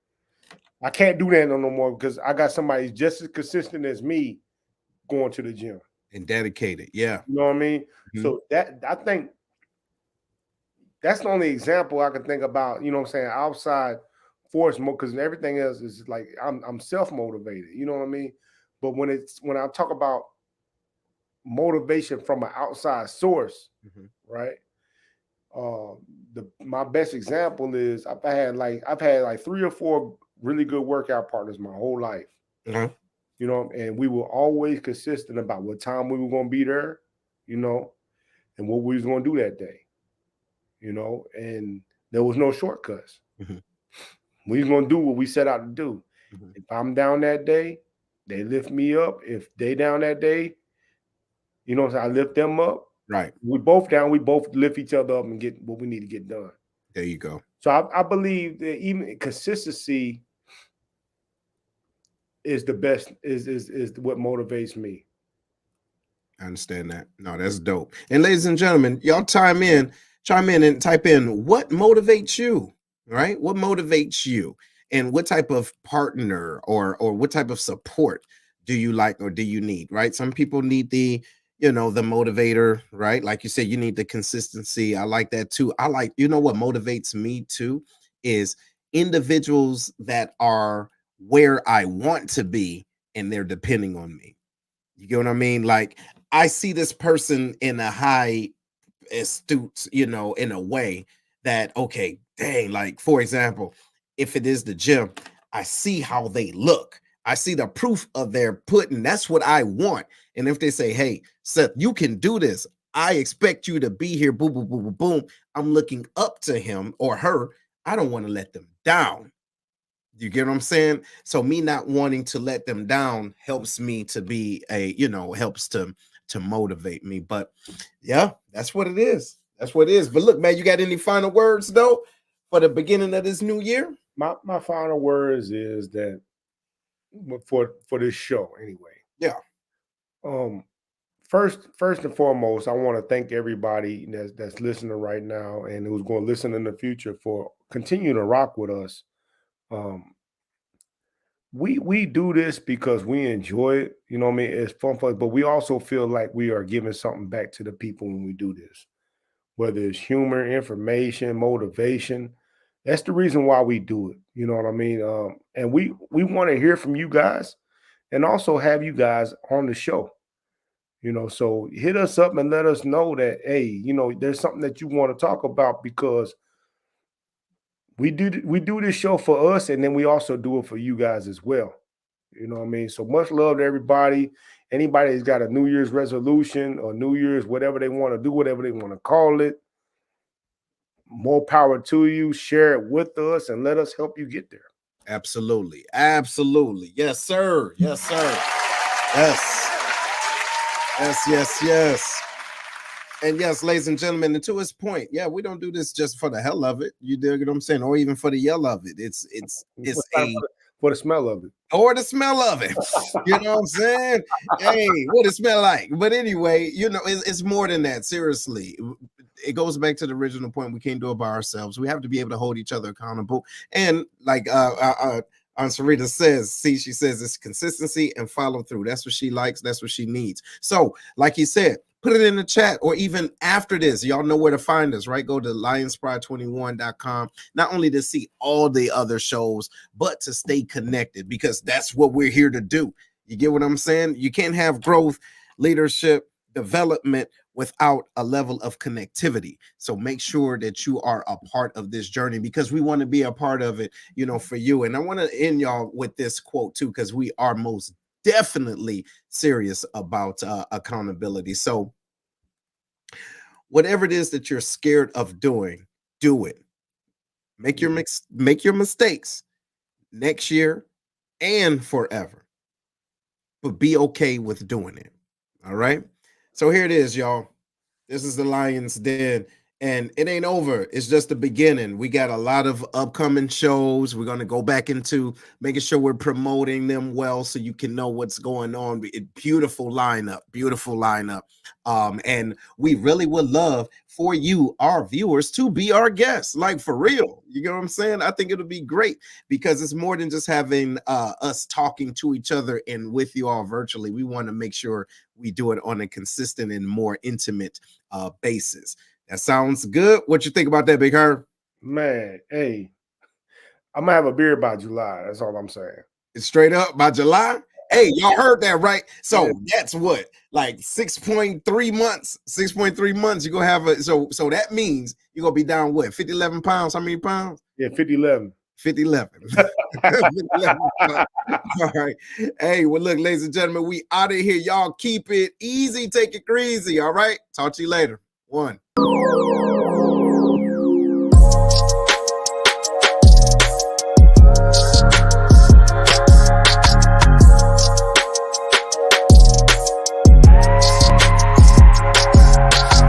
I can't do that no more because I got somebody just as consistent as me going to the gym. And dedicated. Yeah. You know what I mean? Mhm. So that I think that's the only example I can think about, you know what I'm saying, outside force mode, because everything else is like I'm self-motivated, you know what I mean? But when I talk about motivation from an outside source, right? My best example is I've had like 3 or 4 really good workout partners my whole life. You know, and we were always consistent about what time we were going to be there, and what we was going to do that day, and there was no shortcuts. We was going to do what we set out to do. If I'm down that day, they lift me up. If they down that day, I lift them up. Right. We both down. We both lift each other up and get what we need to get done. There you go. So I believe that even consistency is the best, is what motivates me. I understand that. No, that's dope. And ladies and gentlemen, y'all chime in and type in what motivates you, right? What motivates you, and what type of partner or what type of support do you like or do you need, right? Some people need the motivator, right? Like you said, you need the consistency. I like that too. I like, what motivates me too is individuals that are where I want to be and they're depending on me. You get what I mean? Like, I see this person in a high astute, in a way that, okay, dang, like, for example, if it is the gym, I see how they look. I see the proof of their putting. That's what I want. And if they say, hey, Seth, you can do this, I expect you to be here, boom, boom, boom, boom, boom. I'm looking up to him or her. I don't want to let them down. You get what I'm saying? So me not wanting to let them down helps me to be helps to motivate me. But yeah, that's what it is. That's what it is. But look, man, you got any final words though for the beginning of this new year? My final words is that for this show anyway. Yeah. First and foremost, I want to thank everybody that's listening right now and who's going to listen in the future for continuing to rock with us. We do this because we enjoy it. You know what I mean? It's fun for us, but we also feel like we are giving something back to the people when we do this, whether it's humor, information, motivation. That's the reason why we do it. You know what I mean? And we want to hear from you guys and also have you guys on the show. So hit us up and let us know that, hey, there's something that you want to talk about, because we do this show for us, and then we also do it for you guys as well. You know what I mean? So much love to everybody. Anybody that's got a New Year's resolution or New Year's, whatever they want to do, whatever they want to call it, more power to you. Share it with us and let us help you get there. Absolutely. Absolutely. Yes, sir. Yes, sir. Yes. Yes, yes, yes. And yes, ladies and gentlemen, and to his point, yeah, we don't do this just for the hell of it. You dig what I'm saying? Or even for the yell of it. It's For the smell of it. Or the smell of it. You know what I'm saying? Hey, what it smell like? But anyway, you know, it's more than that. Seriously. It goes back to the original point. We can't do it by ourselves. We have to be able to hold each other accountable. And like Aunt Sarita says, she says it's consistency and follow through. That's what she likes. That's what she needs. So, like he said, put it in the chat, or even after this, y'all know where to find us, right? Go to lionspride21.com, not only to see all the other shows, but to stay connected, because that's what we're here to do. You get what I'm saying? You can't have growth, leadership, development without a level of connectivity. So make sure that you are a part of this journey, because we want to be a part of it, you know, for you. And I want to end y'all with this quote too, because we are most definitely serious about accountability. So whatever it is that you're scared of doing, do it. Make your mistakes next year and forever, but be okay with doing it. All right. So here it is, y'all. This is the Lion's Den. And it ain't over. It's just the beginning. We got a lot of upcoming shows. We're going to go back into making sure we're promoting them well, so you can know what's going on. Beautiful lineup, beautiful lineup. And we really would love for you, our viewers, to be our guests, like for real. You know what I'm saying? I think it'll be great, because it's more than just having us talking to each other and with you all virtually. We want to make sure we do it on a consistent and more intimate basis. That sounds good. What you think about that, Big Herm? Man, hey, I'm gonna have a beard by July. That's all I'm saying. It's straight up by July. Hey, y'all heard that, right? So that's what, like 6.3 months. 6.3 months. You're gonna have a so that means you're gonna be down what, 50, 11 pounds? How many pounds? Yeah, 50, 11. 50, 11. 11. All right. Hey, well, look, ladies and gentlemen, we out of here. Y'all keep it easy, take it crazy. All right. Talk to you later. One.